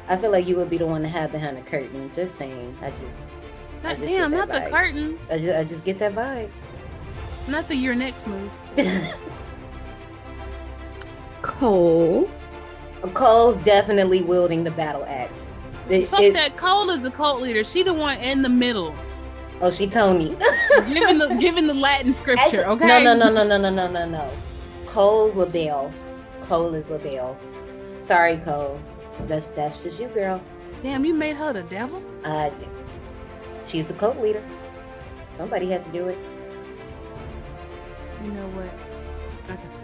I feel like you would be the one to have behind the curtain. Just saying. I just Damn, not the vibe. curtain. I just get that vibe. Not the your next move. Cole. Cole's definitely wielding the battle axe. Fuck that. Cole is the cult leader. She the one in the middle. Oh, she Tony. giving the Latin scripture, okay? No. Cole's LaBelle. Cole is LaBelle. Sorry, Cole. That's just you, girl. Damn, you made her the devil? She's the cult leader. Somebody had to do it. You know what? I can say.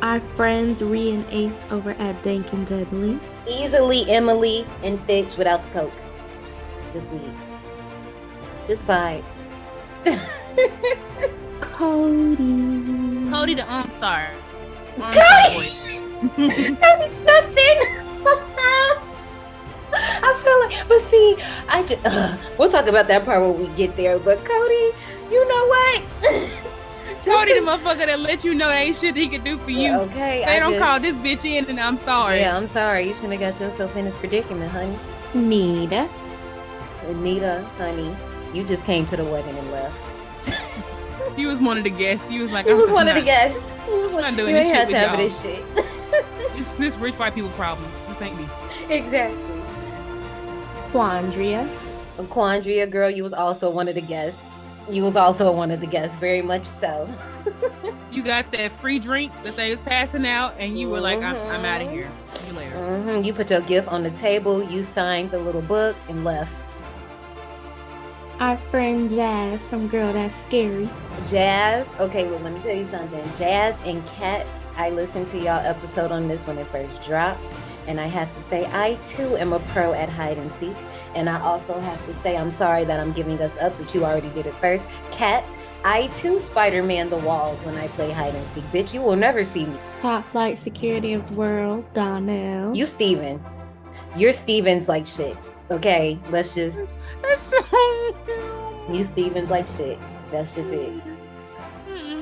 Our friends Ree and Ace over at Dank and Deadly. Easily Emily and Fitch without the coke. Just weed. Just vibes. Cody the OnStar. Cody! Dustin! I feel like, but see, we'll talk about that part when we get there. But Cody, you know what? Cody, the motherfucker that let you know there ain't shit he can do for you. Okay, They don't call this bitch in, and I'm sorry. Yeah, I'm sorry. You shouldn't have got yourself in this predicament, honey. Nita, honey, you just came to the wedding and left. He was one of the guests. He was like, He was one of the guests. I'm not doing You this ain't shit had with time for y'all. this shit. This rich white people problem. This ain't me. Exactly. Quandria, girl, you was also one of the guests. Very much so. You got that free drink that they was passing out, and you were like, I'm out of here. See you later. You put your gift on the table, you signed the little book, and left. our friend Jazz from Girl That's Scary. Jazz, okay, well, let me tell you something. Jazz and Kat, I listened to y'all episode on this when it first dropped, and I have to say, I too am a pro at hide and seek. And I also have to say, I'm sorry that I'm giving us up, but you already did it first. Kat, I too Spider-Man the walls when I play hide and seek. Bitch, you will never see me. Top flight security of the world, Donnell. You Stevens. You're Stevens like shit. Okay, let's just... You Stevens like shit. That's just it.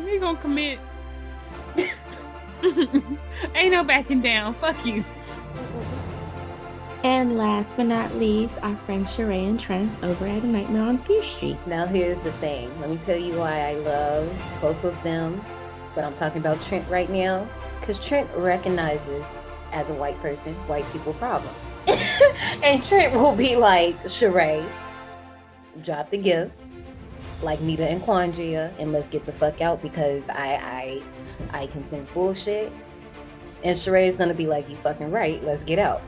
He gonna commit. Ain't no backing down. Fuck you. And last but not least, our friends Sheree and Trent over at A Nightmare on Fear Street. Now here's the thing. Let me tell you why I love both of them. But I'm talking about Trent right now. Because Trent recognizes, as a white person, white people problems. And Trent will be like, Sheree, drop the gifts, like Nita and Quandria, and let's get the fuck out because I can sense bullshit. And Sheree's gonna be like, you fucking right, let's get out.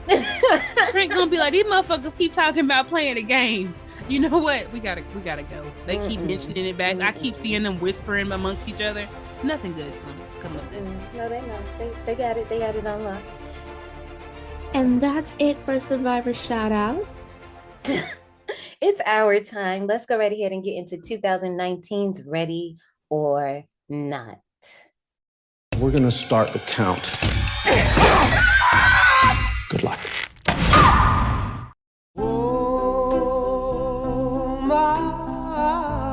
Trent gonna be like, these motherfuckers keep talking about playing a game. You know what? We gotta go. They keep mentioning it back. I keep seeing them whispering amongst each other. Nothing good is gonna come of this. No, they know. They got it. They got it on lock. And that's it for Survivor Shout Out. It's our time. Let's go right ahead and get into 2019's Ready or Not. We're gonna start the count. Good luck.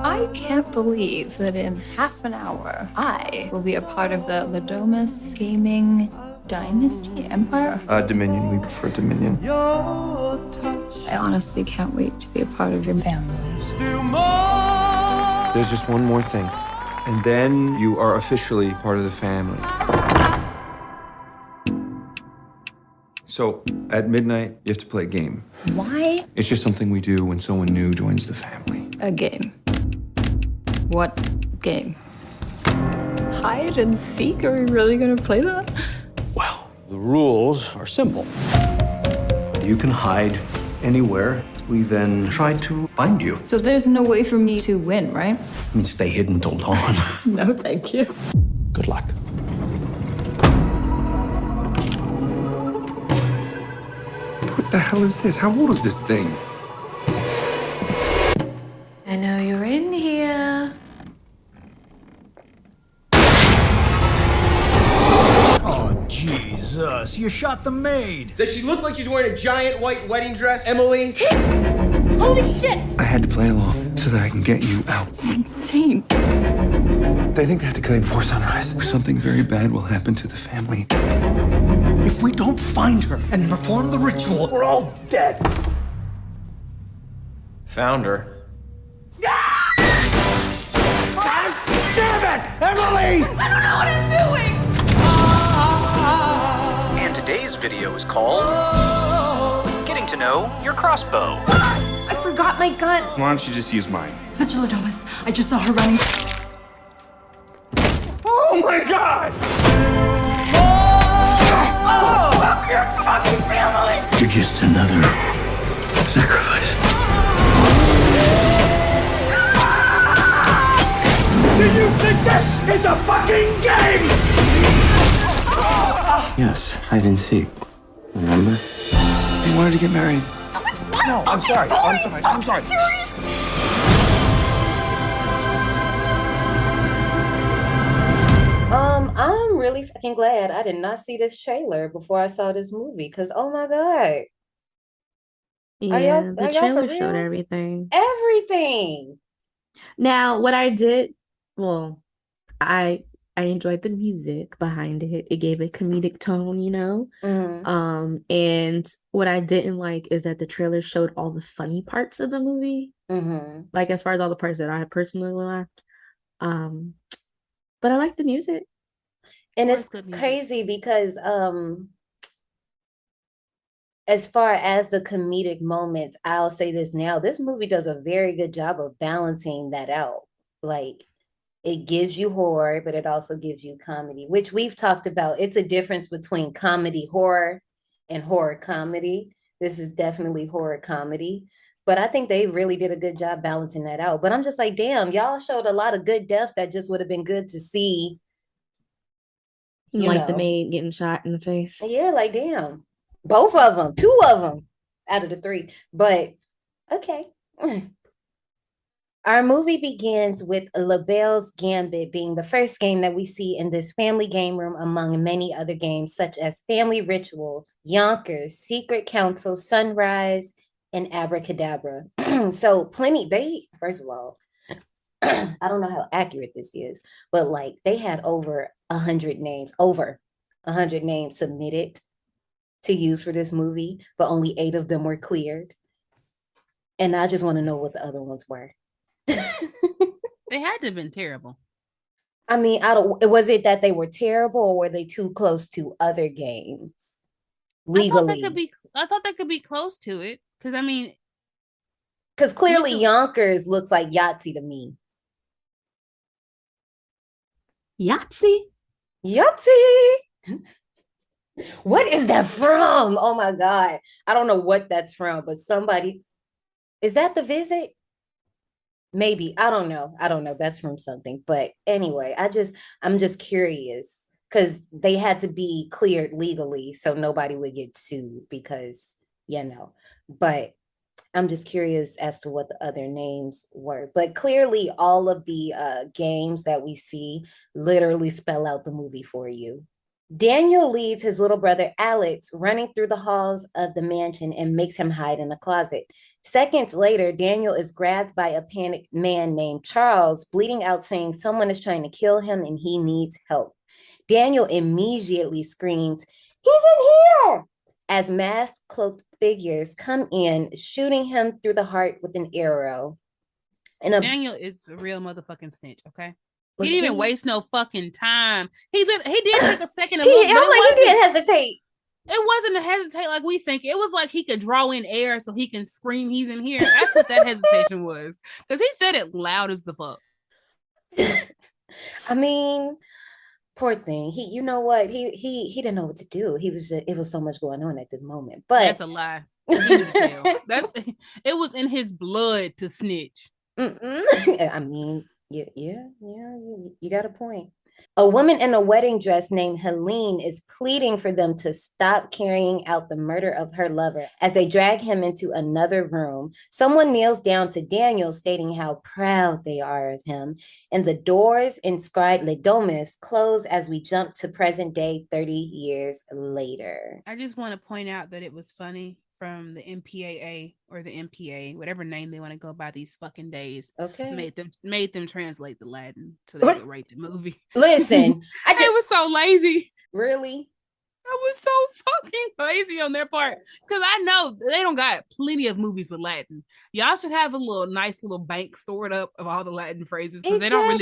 I can't believe that in half an hour, I will be a part of the Ladomus Gaming Dynasty Empire. Dominion. We prefer Dominion. I honestly can't wait to be a part of your family. There's just one more thing. And then you are officially part of the family. So, at midnight, you have to play a game. Why It's just something we do when someone new joins the family. a game? What game? Hide and seek? Are we really gonna play that? Well, the rules are simple. You can hide anywhere. We then try to find you. So there's no way for me to win, right? I mean, stay hidden till dawn. No, thank you. Good luck. What the hell is this? How old is this thing? I know you're in here. Oh, Jesus, you shot the maid. Does she look like she's wearing a giant white wedding dress, Emily? Holy shit! I had to play along so that I can get you out. It's insane. They think they have to kill you before sunrise, or something very bad will happen to the family. If we don't find her and perform the ritual, we're all dead. Found her. God damn it! Emily! I don't know what I'm doing! And today's video is called Getting to Know Your Crossbow. I forgot my gun. Why don't you just use mine? Mr. Ladomas, I just saw her running. Oh my God! Oh, your fucking family! You're just another sacrifice. Do you think this is a fucking game? Yes, hide and seek. Remember? They wanted to get married. No, I'm sorry. I'm sorry. I'm really fucking glad I did not see this trailer before I saw this movie because oh my God. Yeah, are the y'all for trailer real? showed everything. Everything. Now, what I did, well, I enjoyed the music behind it. It gave a comedic tone, you know. Mhm. And what I didn't like is that the trailer showed all the funny parts of the movie. Mhm. Like as far as all the parts that I personally laughed. But I like the music. And it's good music. crazy because as far as the comedic moments, I'll say this now, this movie does a very good job of balancing that out. Like it gives you horror, but it also gives you comedy, which we've talked about. It's a difference between comedy horror and horror comedy. This is definitely horror comedy, but I think they really did a good job balancing that out. But I'm just like, damn, y'all showed a lot of good deaths that just would have been good to see. Like the maid getting shot in the face. Yeah, like damn. Both of them, two of them out of the three. But okay. Our movie begins with LaBelle's Gambit being the first game that we see in this family game room among many other games such as Family Ritual, Yonkers, Secret Council, Sunrise, and Abracadabra. So first of all, I don't know how accurate this is, but like they had over 100 names submitted to use for this movie, but only 8 of them were cleared. And I just want to know what the other ones were. They had to have been terrible. I mean, was it that they were terrible or were they too close to other games legally? I thought that could be close to it. Because I mean, because clearly Yonkers looks like Yahtzee to me. Yahtzee? Yahtzee! What is that from? Oh my God. I don't know what that's from, but somebody, is that The Visit? Maybe. I don't know. That's from something. But anyway, I'm just curious because they had to be cleared legally so nobody would get sued because, but I'm just curious as to what the other names were. But clearly all of the games that we see literally spell out the movie for you. Daniel leads his little brother Alex running through the halls of the mansion and makes him hide in a closet. Seconds later, Daniel is grabbed by a panicked man named Charles, bleeding out saying someone is trying to kill him and he needs help. Daniel immediately screams, "He's in here!" as masked, cloaked figures come in, shooting him through the heart with an arrow. Daniel is a real motherfucking snitch, okay? He didn't even waste no fucking time. He did take a second to look, he did hesitate. It wasn't a hesitate like we think. It was like he could draw in air so he can scream he's in here. That's what that hesitation was. Because he said it loud as the fuck. I mean, poor thing. He, you know what? He didn't know what to do. He was just, it was so much going on at this moment. But that's a lie. He knew to tell. It was in his blood to snitch. I mean, you got a point. A woman in a wedding dress named Helene is pleading for them to stop carrying out the murder of her lover. As they drag him into another room, someone kneels down to Daniel, stating how proud they are of him. And the doors inscribed Le Domus close as we jump to present day 30 years later. I just want to point out that it was funny from the MPAA or the MPA, whatever name they want to go by these fucking days. Okay. Made them translate the Latin so they could rate the movie. Listen, I was so lazy. Really? I was so fucking lazy on their part. Because I know they don't got plenty of movies with Latin. Y'all should have a nice little bank stored up of all the Latin phrases. Because they don't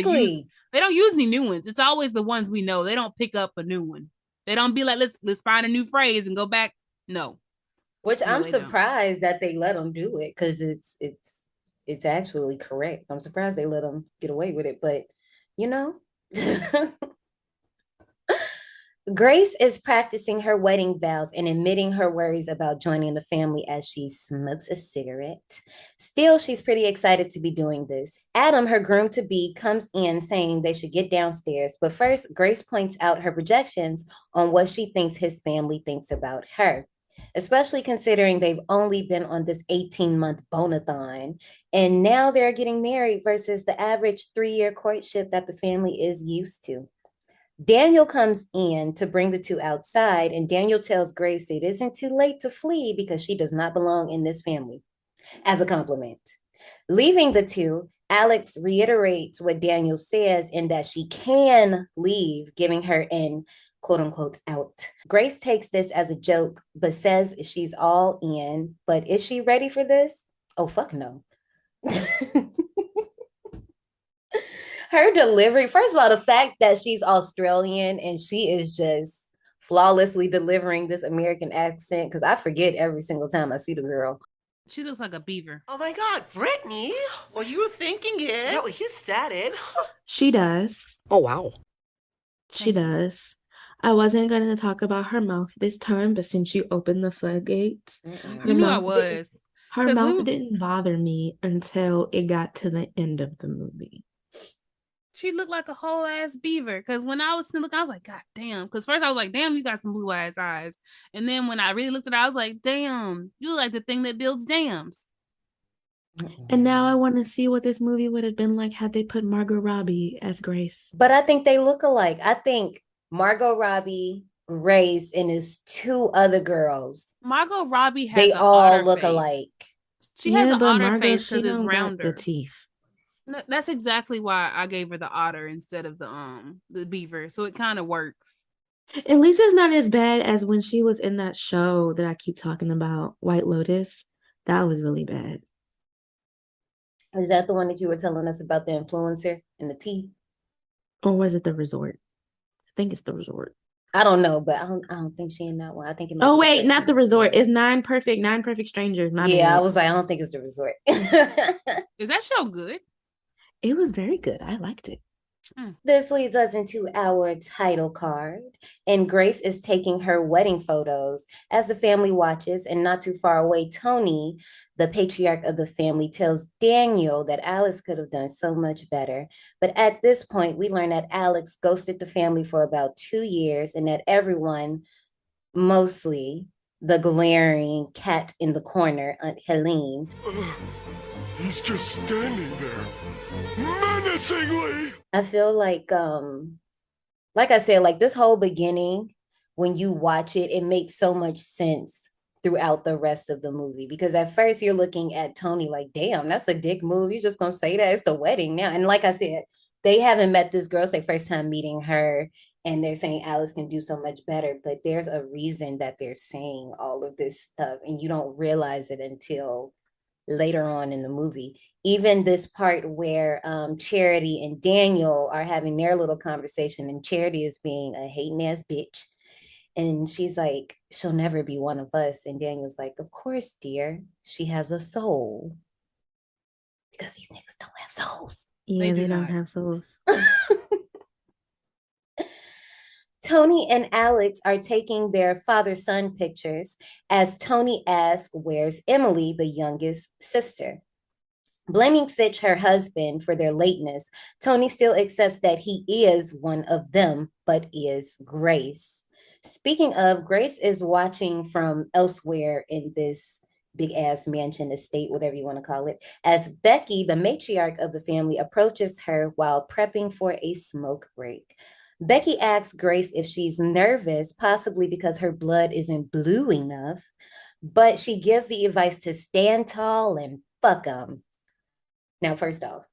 use any new ones. It's always the ones we know. They don't pick up a new one. They don't be like, let's find a new phrase and go back. No. Which I'm surprised that they let them do it, because it's actually correct. I'm surprised they let them get away with it, but you know. Grace is practicing her wedding vows and admitting her worries about joining the family as she smokes a cigarette. Still, she's pretty excited to be doing this. Adam, her groom-to-be, comes in saying they should get downstairs, but first, Grace points out her projections on what she thinks his family thinks about her, especially considering they've only been on this 18-month bonathon, and now they're getting married versus the average 3-year courtship that the family is used to. Daniel comes in to bring the two outside, and Daniel tells Grace it isn't too late to flee because she does not belong in this family, as a compliment. Leaving the two, Alex reiterates what Daniel says in that she can leave, giving her an quote unquote out. Grace takes this as a joke, but says she's all in. But is she ready for this? Oh, fuck no. Her delivery, first of all, the fact that she's Australian and she is just flawlessly delivering this American accent, because I forget every single time I see the girl. She looks like a beaver. Oh my God, Brittany, were you thinking it? No, you said it. She does. Oh, wow. She does. I wasn't going to talk about her mouth this time, but since you opened the floodgates, you knew I was. Her mouth didn't bother me until it got to the end of the movie. She looked like a whole ass beaver. Because when I was looking, I was like, God damn. Because first I was like, damn, you got some blue ass eyes. And then when I really looked at her, I was like, damn, you look like the thing that builds dams. And now I want to see what this movie would have been like had they put Margot Robbie as Grace. But I think they look alike. I think Margot Robbie, Grace, and his two other girls. Margot Robbie has they all look face. Alike. She has an otter face because it's rounder. The teeth. That's exactly why I gave her the otter instead of the beaver. So it kind of works. At least it's not as bad as when she was in that show that I keep talking about, White Lotus. That was really bad. Is that the one that you were telling us about, the influencer and the tea? Or was it The Resort? I think it's The Resort. I don't know, but I don't think she in that one. I think it might Oh wait, not The Resort. It's Nine Perfect Strangers. I was like, I don't think it's The Resort. Is that show good? It was very good. I liked it. This leads us into our title card, and Grace is taking her wedding photos as the family watches, and not too far away, Tony, the patriarch of the family, tells Daniel that Alex could have done so much better. But at this point, we learn that Alex ghosted the family for about 2 years, and that everyone, mostly the glaring cat in the corner, Aunt Helene, he's just standing there, menacingly. I feel like I said, like this whole beginning, when you watch it, it makes so much sense throughout the rest of the movie. Because at first you're looking at Tony like, damn, that's a dick move. You're just gonna say that it's the wedding now. And like I said, they haven't met this girl. It's their first time meeting her. And they're saying Alice can do so much better. But there's a reason that they're saying all of this stuff. And you don't realize it until later on in the movie. Even this part where Charity and Daniel are having their little conversation, and Charity is being a hating ass bitch, And she's like, she'll never be one of us. And Daniel's like, of course, dear. She has a soul. Because these niggas don't have souls. Yeah, they don't have souls. Tony and Alex are taking their father-son pictures as Tony asks, where's Emily, the youngest sister? Blaming Fitch, her husband, for their lateness, Tony still accepts that he is one of them, but is Grace. Speaking of, Grace is watching from elsewhere in this big-ass mansion, estate, whatever you want to call it, as Becky, the matriarch of the family, approaches her while prepping for a smoke break. Becky asks Grace if she's nervous, possibly because her blood isn't blue enough, but she gives the advice to stand tall and fuck them. Now, first off,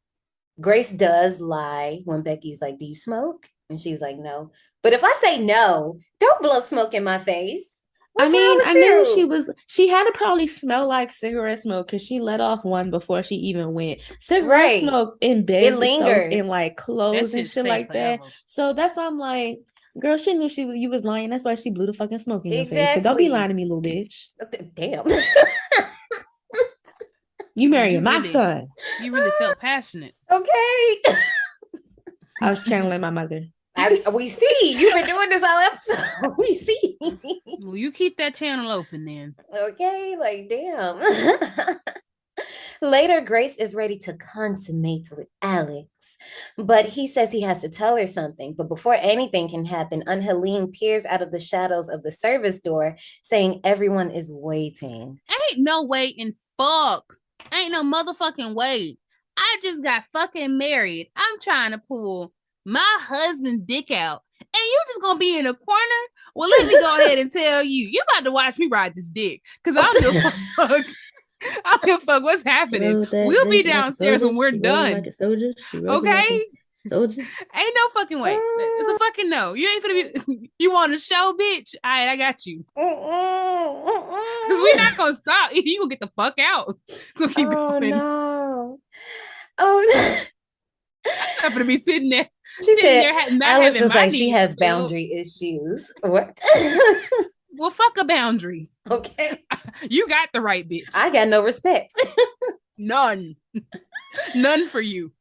Grace does lie when Becky's like, do you smoke? And she's like, no. But if I say no, don't blow smoke in my face. What's wrong with I knew she had to probably smell like cigarette smoke because she let off one before she even went. Cigarette smoke embeds it lingers in like clothes and shit like that. So that's why I'm like, girl, she knew you was lying. That's why she blew the fucking smoke in your face. But don't be lying to me, little bitch. Damn. You marrying my son. You really felt passionate. Okay. I was channeling my mother. We see. You've been doing this all episode. We see. Well, you keep that channel open then. Okay, like damn. Later, Grace is ready to consummate with Alex, but he says he has to tell her something. But before anything can happen, Helene peers out of the shadows of the service door, saying everyone is waiting. Ain't no waiting. Fuck. Ain't no motherfucking wait. I just got fucking married. I'm trying to pull my husband's dick out, and you just gonna be in a corner? Well, let me go ahead and tell you, you about to watch me ride this dick, because I don't give a fuck. I don't give a fuck what's happening. We'll be downstairs when we're done. Like a soldier. Okay? Soldier. Ain't no fucking way. It's a fucking no. You ain't gonna be. You want a show, bitch? All right, I got you. Because we're not gonna stop. You gonna get the fuck out. So keep going. No. Oh, I'm gonna be sitting there. She said, Alex was like, she has boundary issues. What? Well, fuck a boundary. Okay. You got the right bitch. I got no respect. None. None for you.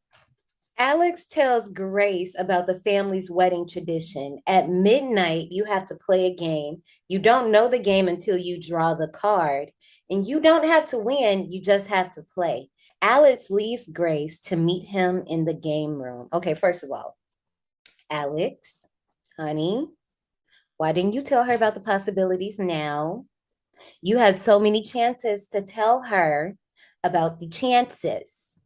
Alex tells Grace about the family's wedding tradition. At midnight, you have to play a game. You don't know the game until you draw the card. And you don't have to win, you just have to play. Alex leaves Grace to meet him in the game room. Okay, first of all, Alex, honey, why didn't you tell her about the possibilities now? You had so many chances to tell her about the chances.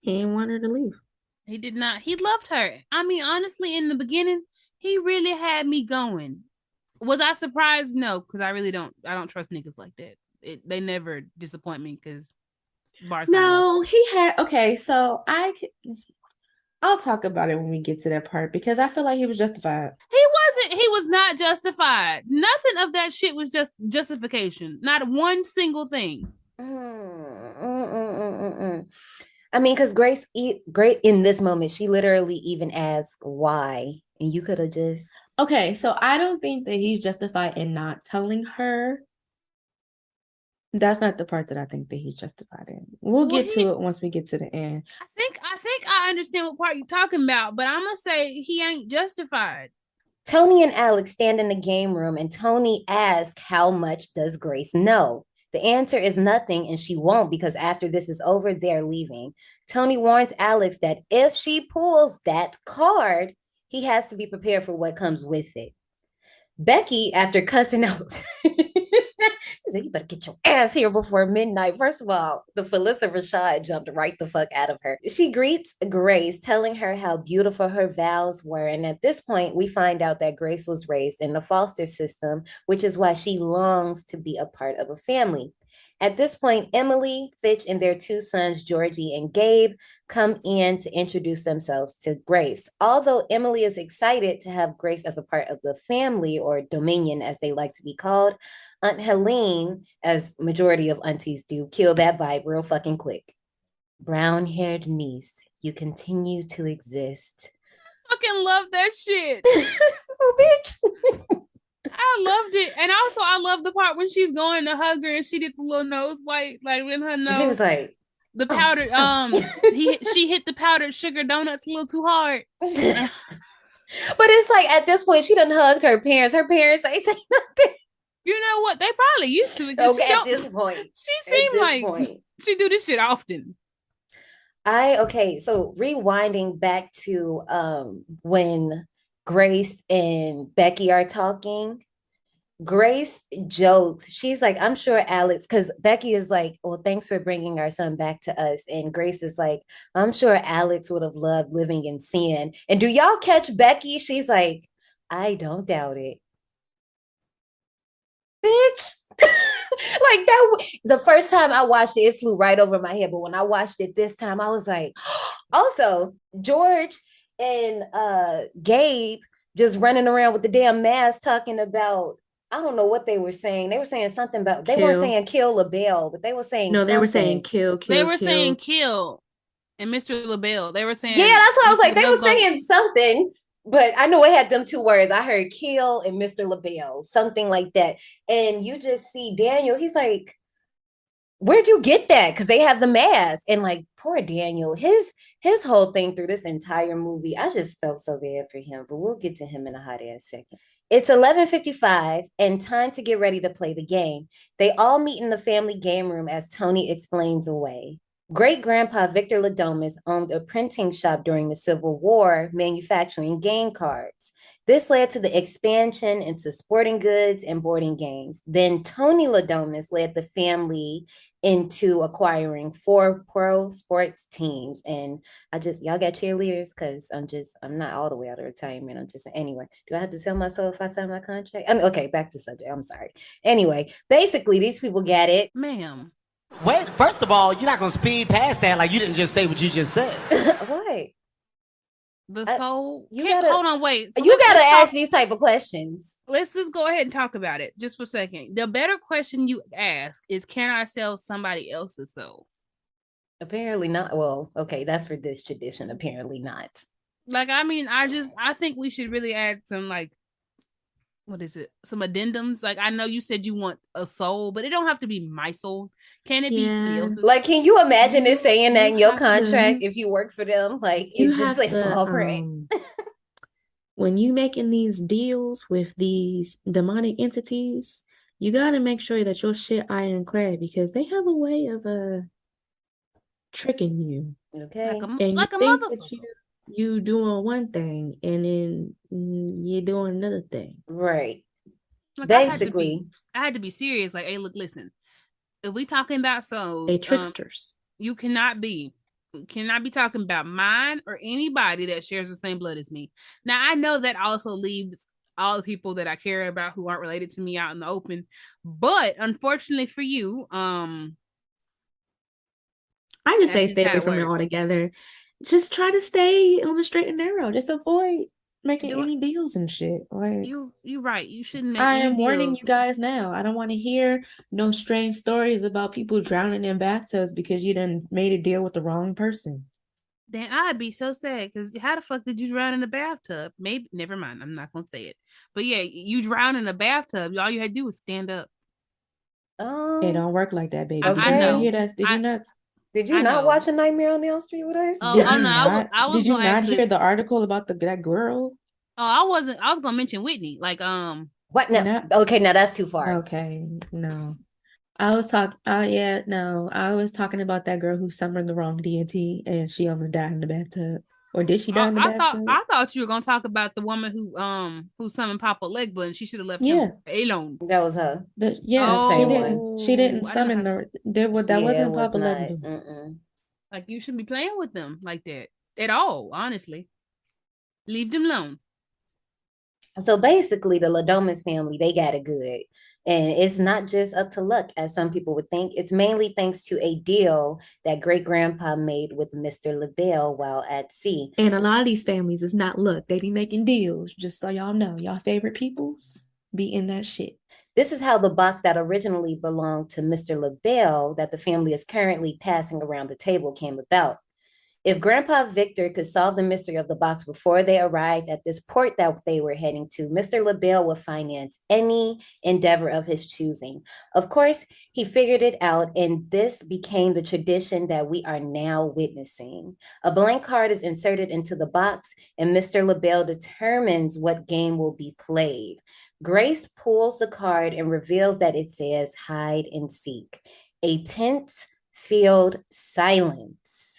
He didn't want her to leave. He did not. He loved her. I mean, honestly, in the beginning, he really had me going. Was I surprised? No, because I don't trust niggas like that. They never disappoint me because no, he had okay. So I'll talk about it when we get to that part because I feel like he was justified. He was not justified. Nothing of that shit was just justification. Not one single thing. I mean, because Grace in this moment, she literally even asked why, and you could have just okay. So I don't think that he's justified in not telling her. That's not the part that I think that he's justified in. We'll get to it once we get to the end. I think I understand what part you're talking about, but I'm gonna say he ain't justified. Tony and Alex stand in the game room, and Tony asks, how much does Grace know? The answer is nothing, and she won't, because after this is over, they're leaving. Tony warns Alex that if she pulls that card, he has to be prepared for what comes with it. Becky, after cussing out, said, you better get your ass here before midnight. First of all, the Felissa Rashad jumped right the fuck out of her. She greets Grace, telling her how beautiful her vows were. And at this point, we find out that Grace was raised in the foster system, which is why she longs to be a part of a family. At this point, Emily, Fitch, and their two sons, Georgie and Gabe, come in to introduce themselves to Grace. Although Emily is excited to have Grace as a part of the family, or Dominion, as they like to be called, Aunt Helene, as majority of aunties do, kill that vibe real fucking quick. Brown-haired niece, you continue to exist. fucking love that shit. Oh, bitch. I loved it. And also I love the part when she's going to hug her and she did the little nose wipe, like in her nose. She was like, the powdered she hit the powdered sugar donuts a little too hard. but it's like at this point she done hugged her parents. Her parents ain't say nothing. You know what? They probably used to it. Okay, at this point. She seemed like she do this shit often. So rewinding back to when Grace and Becky are talking, Grace jokes. She's like, I'm sure Alex, because Becky is like, well, thanks for bringing our son back to us. And Grace is like, I'm sure Alex would have loved living in sin. And do y'all catch Becky? She's like, I don't doubt it. Bitch. Like that. The first time I watched it, it flew right over my head. But when I watched it this time, I was like, also, George and Gabe just running around with the damn mask talking about, I don't know what they were saying. They were saying something about, they weren't saying kill LaBelle, but they were saying no, something. they were saying kill. They were saying kill. And Mr. LaBelle, they were saying, yeah, that's what I was like. They were LaBelle's saying something, but I know it had them two words. I heard kill and Mr. LaBelle, something like that. And you just see Daniel, he's like, where'd you get that? Because they have the mask. And like, poor Daniel, his whole thing through this entire movie, I just felt so bad for him. But we'll get to him in a hot ass second. It's 11:55 and time to get ready to play the game. They all meet in the family game room as Tony explains away. Great-grandpa Victor Ladomas owned a printing shop during the Civil War, manufacturing game cards. This led to the expansion into sporting goods and boarding games. Then Tony Ladomas led the family into acquiring 4 pro sports teams. And y'all got cheerleaders? Because I'm not all the way out of retirement. Anyway, do I have to sell my soul if I sign my contract? Okay, back to subject. I'm sorry. Anyway, basically, these people got it. Ma'am. Wait, first of all, you're not going to speed past that like you didn't just say what you just said. What? Hold on, wait. So you gotta ask these type of questions. Let's just go ahead and talk about it just for a second. The better question you ask is, can I sell somebody else's soul? Apparently not. Well, okay, that's for this tradition. Apparently not. Like, I mean, I think we should really add some, like, what is it? Some addendums. Like, I know you said you want a soul, but it don't have to be my soul. Can it be somebody else's? Like, can you imagine it saying that in your contract if you work for them? Like, it just like so great. When you making these deals with these demonic entities, you got to make sure that your shit ironclad, because they have a way of tricking you. Okay. Like a motherfucker. You doing one thing and then you're doing another thing. Right. Like, basically. I had to be serious. Like, hey, look, listen. If we talking about souls, they tricksters. You cannot be talking about mine or anybody that shares the same blood as me. Now, I know that also leaves all the people that I care about who aren't related to me out in the open. But unfortunately for you, I just say stay away from it altogether. Just try to stay on the straight and narrow. Just avoid making any deals and shit. Like, you're right. You shouldn't make I any am warning deals. you guys now. I don't want to hear no strange stories about people drowning in bathtubs because you done made a deal with the wrong person. Then I'd be so sad, because how the fuck did you drown in a bathtub? Maybe, never mind. I'm not gonna say it. But yeah, you drown in a bathtub. All you had to do was stand up. It don't work like that, baby. Okay. Did you not hear that? Did you not? Did you not watch A Nightmare on Elm Street with us? Oh no, I was. Did you not hear the article about that girl? Oh, I wasn't. I was gonna mention Whitney. Like, what? No. Okay, now that's too far. Okay, no. I was talking. I was talking about that girl who summoned the wrong deity and she almost died in the bathtub. Or did she die in the bathtub? I thought you were gonna talk about the woman who summoned Papa Legba, and she should have left him alone. That was her. She didn't summon that wasn't Papa Legba. Like, you shouldn't be playing with them like that at all. Honestly, leave them alone. So basically, the Ladomas family, they got it good. And it's not just up to luck, as some people would think. It's mainly thanks to a deal that great-grandpa made with Mr. LaBelle while at sea. And a lot of these families, it's not luck. They be making deals, just so y'all know. Y'all favorite peoples be in that shit. This is how the box that originally belonged to Mr. LaBelle, that the family is currently passing around the table, came about. If Grandpa Victor could solve the mystery of the box before they arrived at this port that they were heading to, Mr. LaBelle would finance any endeavor of his choosing. Of course, he figured it out, and this became the tradition that we are now witnessing. A blank card is inserted into the box, and Mr. LaBelle determines what game will be played. Grace pulls the card and reveals that it says hide and seek. A tense, filled silence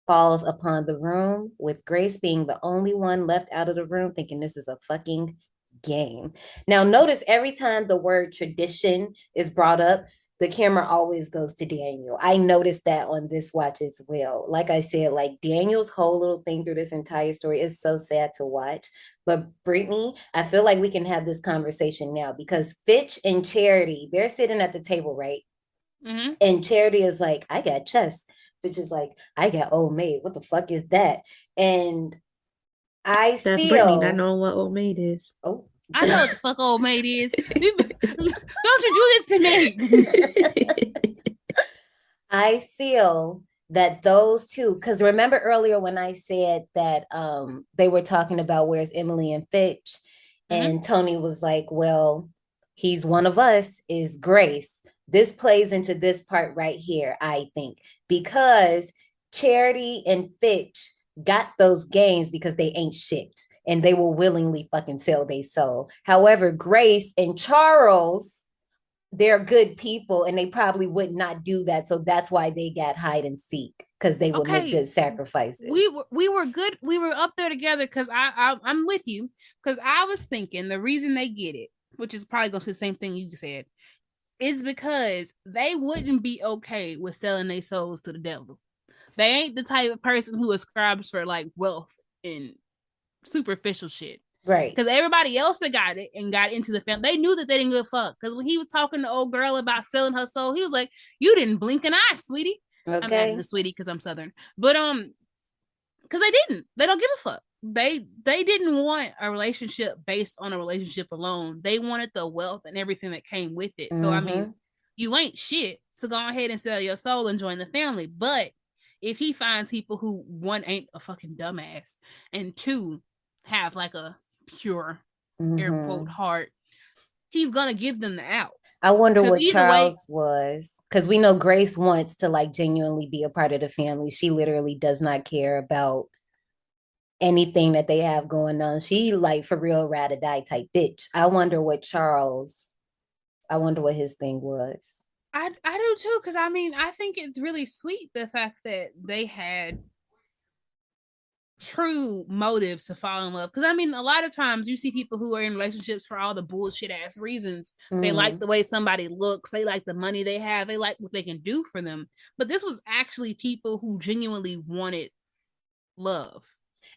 falls upon the room, with Grace being the only one left out of the room thinking this is a fucking game. Now, notice every time the word tradition is brought up, the camera always goes to Daniel. I noticed that on this watch as well. Like I said, like Daniel's whole little thing through this entire story is so sad to watch. But Brittany, I feel like we can have this conversation now because Fitch and Charity, they're sitting at the table, right? Mm-hmm. And Charity is like, I got chess. Fitch is like, I got Old Maid. What the fuck is that? And That's Brittany not knowing what Old Maid is. Oh. I know what the fuck Old Maid is. Don't you do this to me. I feel that those two, because remember earlier when I said that they were talking about where's Emily and Fitch, and Tony was like, well, he's one of us, is Grace. This plays into this part right here, I think, because Charity and Fitch got those games because they ain't shit and they will willingly fucking sell their soul. However, Grace and Charles, they're good people and they probably would not do that. So that's why they got hide and seek, because they would make good sacrifices. We were good. We were up there together because I'm with you, because I was thinking the reason they get it, which is probably going to be the same thing you said, is because they wouldn't be okay with selling their souls to the devil. They ain't the type of person who ascribes for like wealth and superficial shit. Right. Because everybody else that got it and got into the family, they knew that they didn't give a fuck. Because when he was talking to old girl about selling her soul, he was like, you didn't blink an eye, sweetie. Okay. I'm adding the sweetie because I'm Southern. But because they don't give a fuck. They didn't want a relationship based on a relationship alone. They wanted the wealth and everything that came with it. So I mean, you ain't shit. So go ahead and sell your soul and join the family. But if he finds people who, one, ain't a fucking dumbass, and two, have like a pure air quote heart, he's gonna give them the out. I wonder what Charles was, because we know Grace wants to like genuinely be a part of the family. She literally does not care about anything that they have going on. She like for real ride or die type bitch. I wonder what his thing was. I do too, because I mean, I think it's really sweet the fact that they had true motives to fall in love. Because I mean, a lot of times you see people who are in relationships for all the bullshit ass reasons. They like the way somebody looks, they like the money they have, they like what they can do for them. But this was actually people who genuinely wanted love.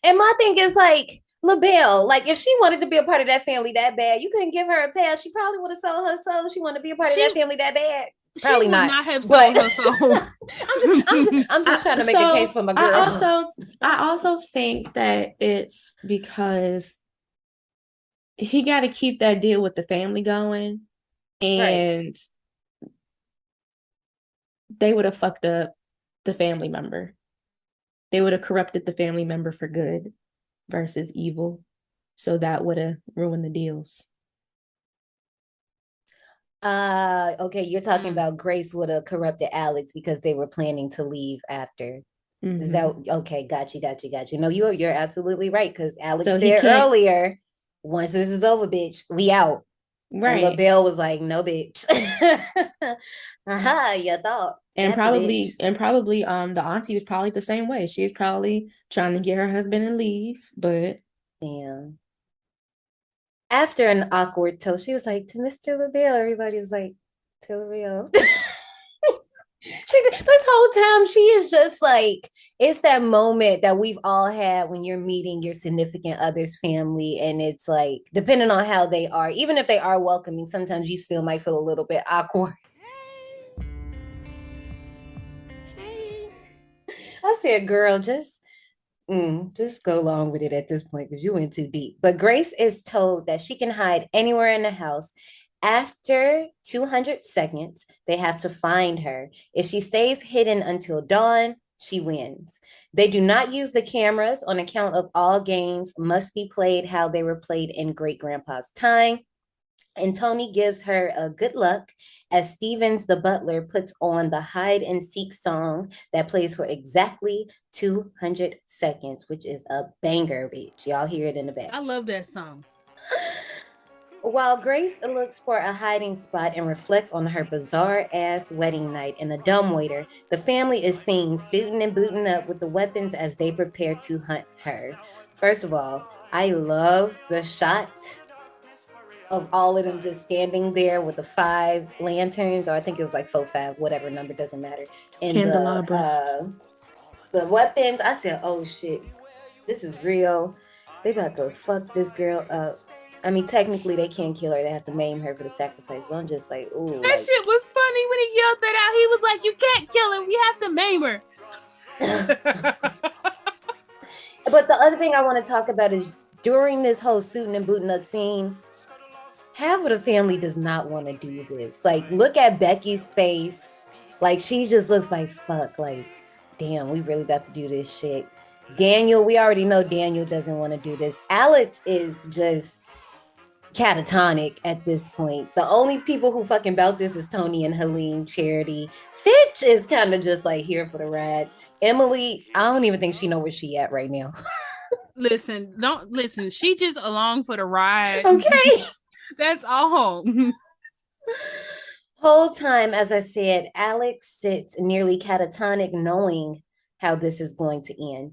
And my thing is like, LaBelle, like if she wanted to be a part of that family that bad, you couldn't give her a pass. She probably would have sold her soul. She wanted to be a part of that family that bad. Probably she would not have sold her soul. I'm just trying to make a case for my girl. I also think that it's because he got to keep that deal with the family going, and they would have fucked up the family member. They would have corrupted the family member for good versus evil. So that would have ruined the deals. Okay, you're talking about Grace would have corrupted Alex because they were planning to leave after. Is that okay? Got you. No, you're absolutely right, because Alex said earlier, once this is over, bitch, we out. Right. And LaBelle was like, no, bitch. You thought. And probably the auntie was probably the same way. She's probably trying to get her husband to leave, but damn. After an awkward toast, she was like, to Mr. LaBelle. Everybody was like, to LaBelle. This whole time, she is just like, it's that moment that we've all had when you're meeting your significant other's family. And it's like, depending on how they are, even if they are welcoming, sometimes you still might feel a little bit awkward. Hey. I said, girl, just go along with it at this point because you went too deep. But Grace is told that she can hide anywhere in the house. After 200 seconds, they have to find her. If she stays hidden until dawn, She wins. They do not use the cameras on account of all games must be played how they were played in great grandpa's time. And Tony gives her a good luck as Stevens, the butler, puts on the hide and seek song that plays for exactly 200 seconds, which is a banger, bitch. Y'all hear it in the back. I love that song. While Grace looks for a hiding spot and reflects on her bizarre ass wedding night in the dumbwaiter, the family is seen suiting and booting up with the weapons as they prepare to hunt her. First of all, I love the shot of all of them just standing there with the 5 lanterns, or I think it was like 4, 5, whatever number, doesn't matter. And the weapons. I said, oh shit, this is real. They about to fuck this girl up. I mean, technically they can't kill her. They have to maim her for the sacrifice. But I'm just like, ooh. That shit was funny when he yelled that out. He was like, you can't kill her. We have to maim her. But the other thing I want to talk about is during this whole suiting and booting up scene, half of the family does not want to do this. Like, look at Becky's face. Like, she just looks like, fuck, like, damn, we really about to do this shit. Daniel, we already know Daniel doesn't want to do this. Alex is just catatonic at this point. The only people who fucking about this is Tony and Helene, Charity. Fitch is kind of just like here for the ride. Emily, I don't even think she know where she at right now. Listen. She just along for the ride. Okay. That's all. Whole time, as I said, Alex sits nearly catatonic knowing how this is going to end.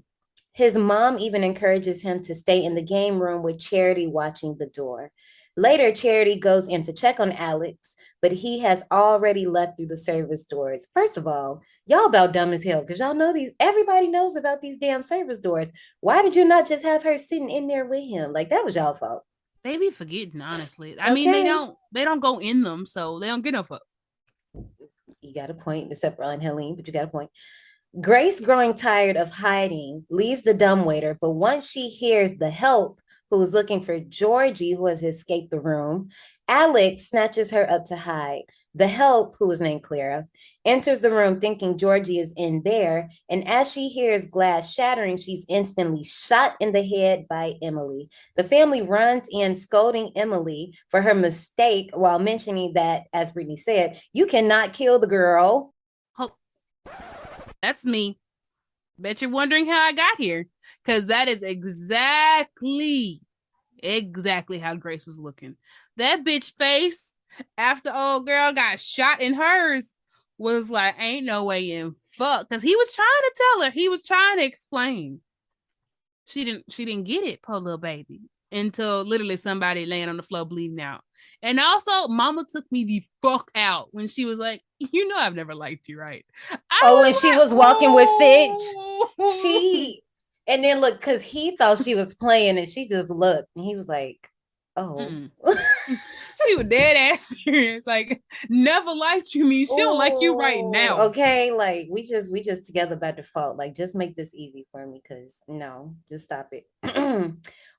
His mom even encourages him to stay in the game room with Charity watching the door. Later, Charity goes in to check on Alex, but he has already left through the service doors. First of all, y'all about dumb as hell, because y'all know everybody knows about these damn service doors. Why did you not just have her sitting in there with him? Like, that was y'all fault. They be forgetting, honestly. I mean, they don't go in them, so they don't get no fuck. You got a point, except for Aunt Helene, but you got a point. Grace, growing tired of hiding, leaves the dumbwaiter, but once she hears the help who is looking for Georgie, who has escaped the room, Alex snatches her up to hide. The help, who is named Clara, enters the room thinking Georgie is in there, and as she hears glass shattering, she's instantly shot in the head by Emily. The family runs in, scolding Emily for her mistake while mentioning that, as Brittany said, you cannot kill the girl. Oh, that's me. Bet you're wondering how I got here, because that is exactly how Grace was looking. That bitch face after old girl got shot in hers was like, ain't no way in fuck. Because he was trying to tell her. He was trying to explain. She didn't get it, poor little baby, until literally somebody laying on the floor bleeding out. And also, mama took me the fuck out when she was like, you know I've never liked you, right? When she was walking with Fitch, and then look, because he thought she was playing and she just looked and he was like, oh. She was dead ass serious. Like, never liked you means she don't like you right now. Okay, like we just together by default. Like, just make this easy for me, because no, just stop it.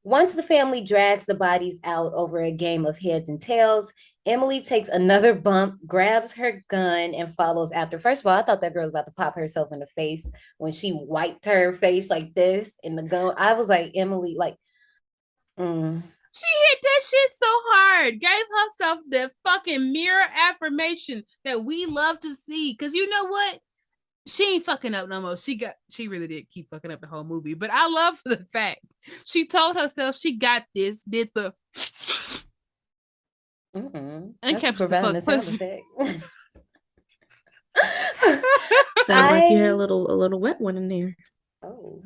Once the family drags the bodies out over a game of heads and tails, Emily takes another bump, grabs her gun, and follows after. First of all, I thought that girl was about to pop herself in the face when she wiped her face like this in the gun. I was like, Emily, like, She hit that shit so hard, gave herself the fucking mirror affirmation that we love to see. Because you know what? She ain't fucking up no more. She really did keep fucking up the whole movie. But I love the fact she told herself she got this, did the and kept the fuck pushing. Sounds like you had a little wet one in there. Oh.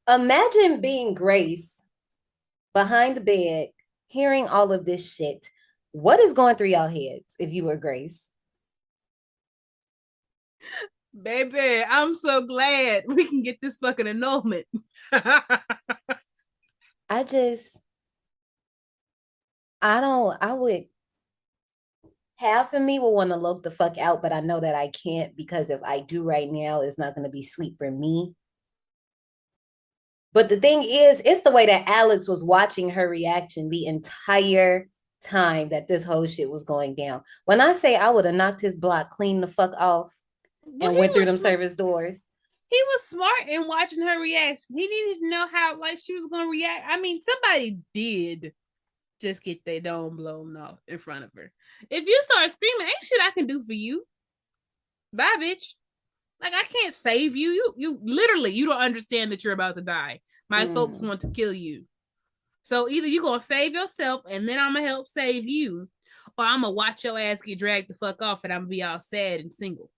Imagine being Grace behind the bed, hearing all of this shit. What is going through y'all heads if you were Grace? Baby, I'm so glad we can get this fucking annulment. Half of me will want to look the fuck out, but I know that I can't, because if I do right now, it's not going to be sweet for me. But the thing is, it's the way that Alex was watching her reaction the entire time that this whole shit was going down. When I say I would have knocked his block clean the fuck off, and went through them service doors. He was smart in watching her reaction. He needed to know how like she was gonna react. I mean, somebody did just get their dome blown off in front of her. If you start screaming, ain't shit I can do for you. Bye, bitch. Like, I can't save you. You literally, you don't understand that you're about to die. My folks want to kill you. So either you're going to save yourself and then I'm going to help save you, or I'm going to watch your ass get dragged the fuck off and I'm going to be all sad and single.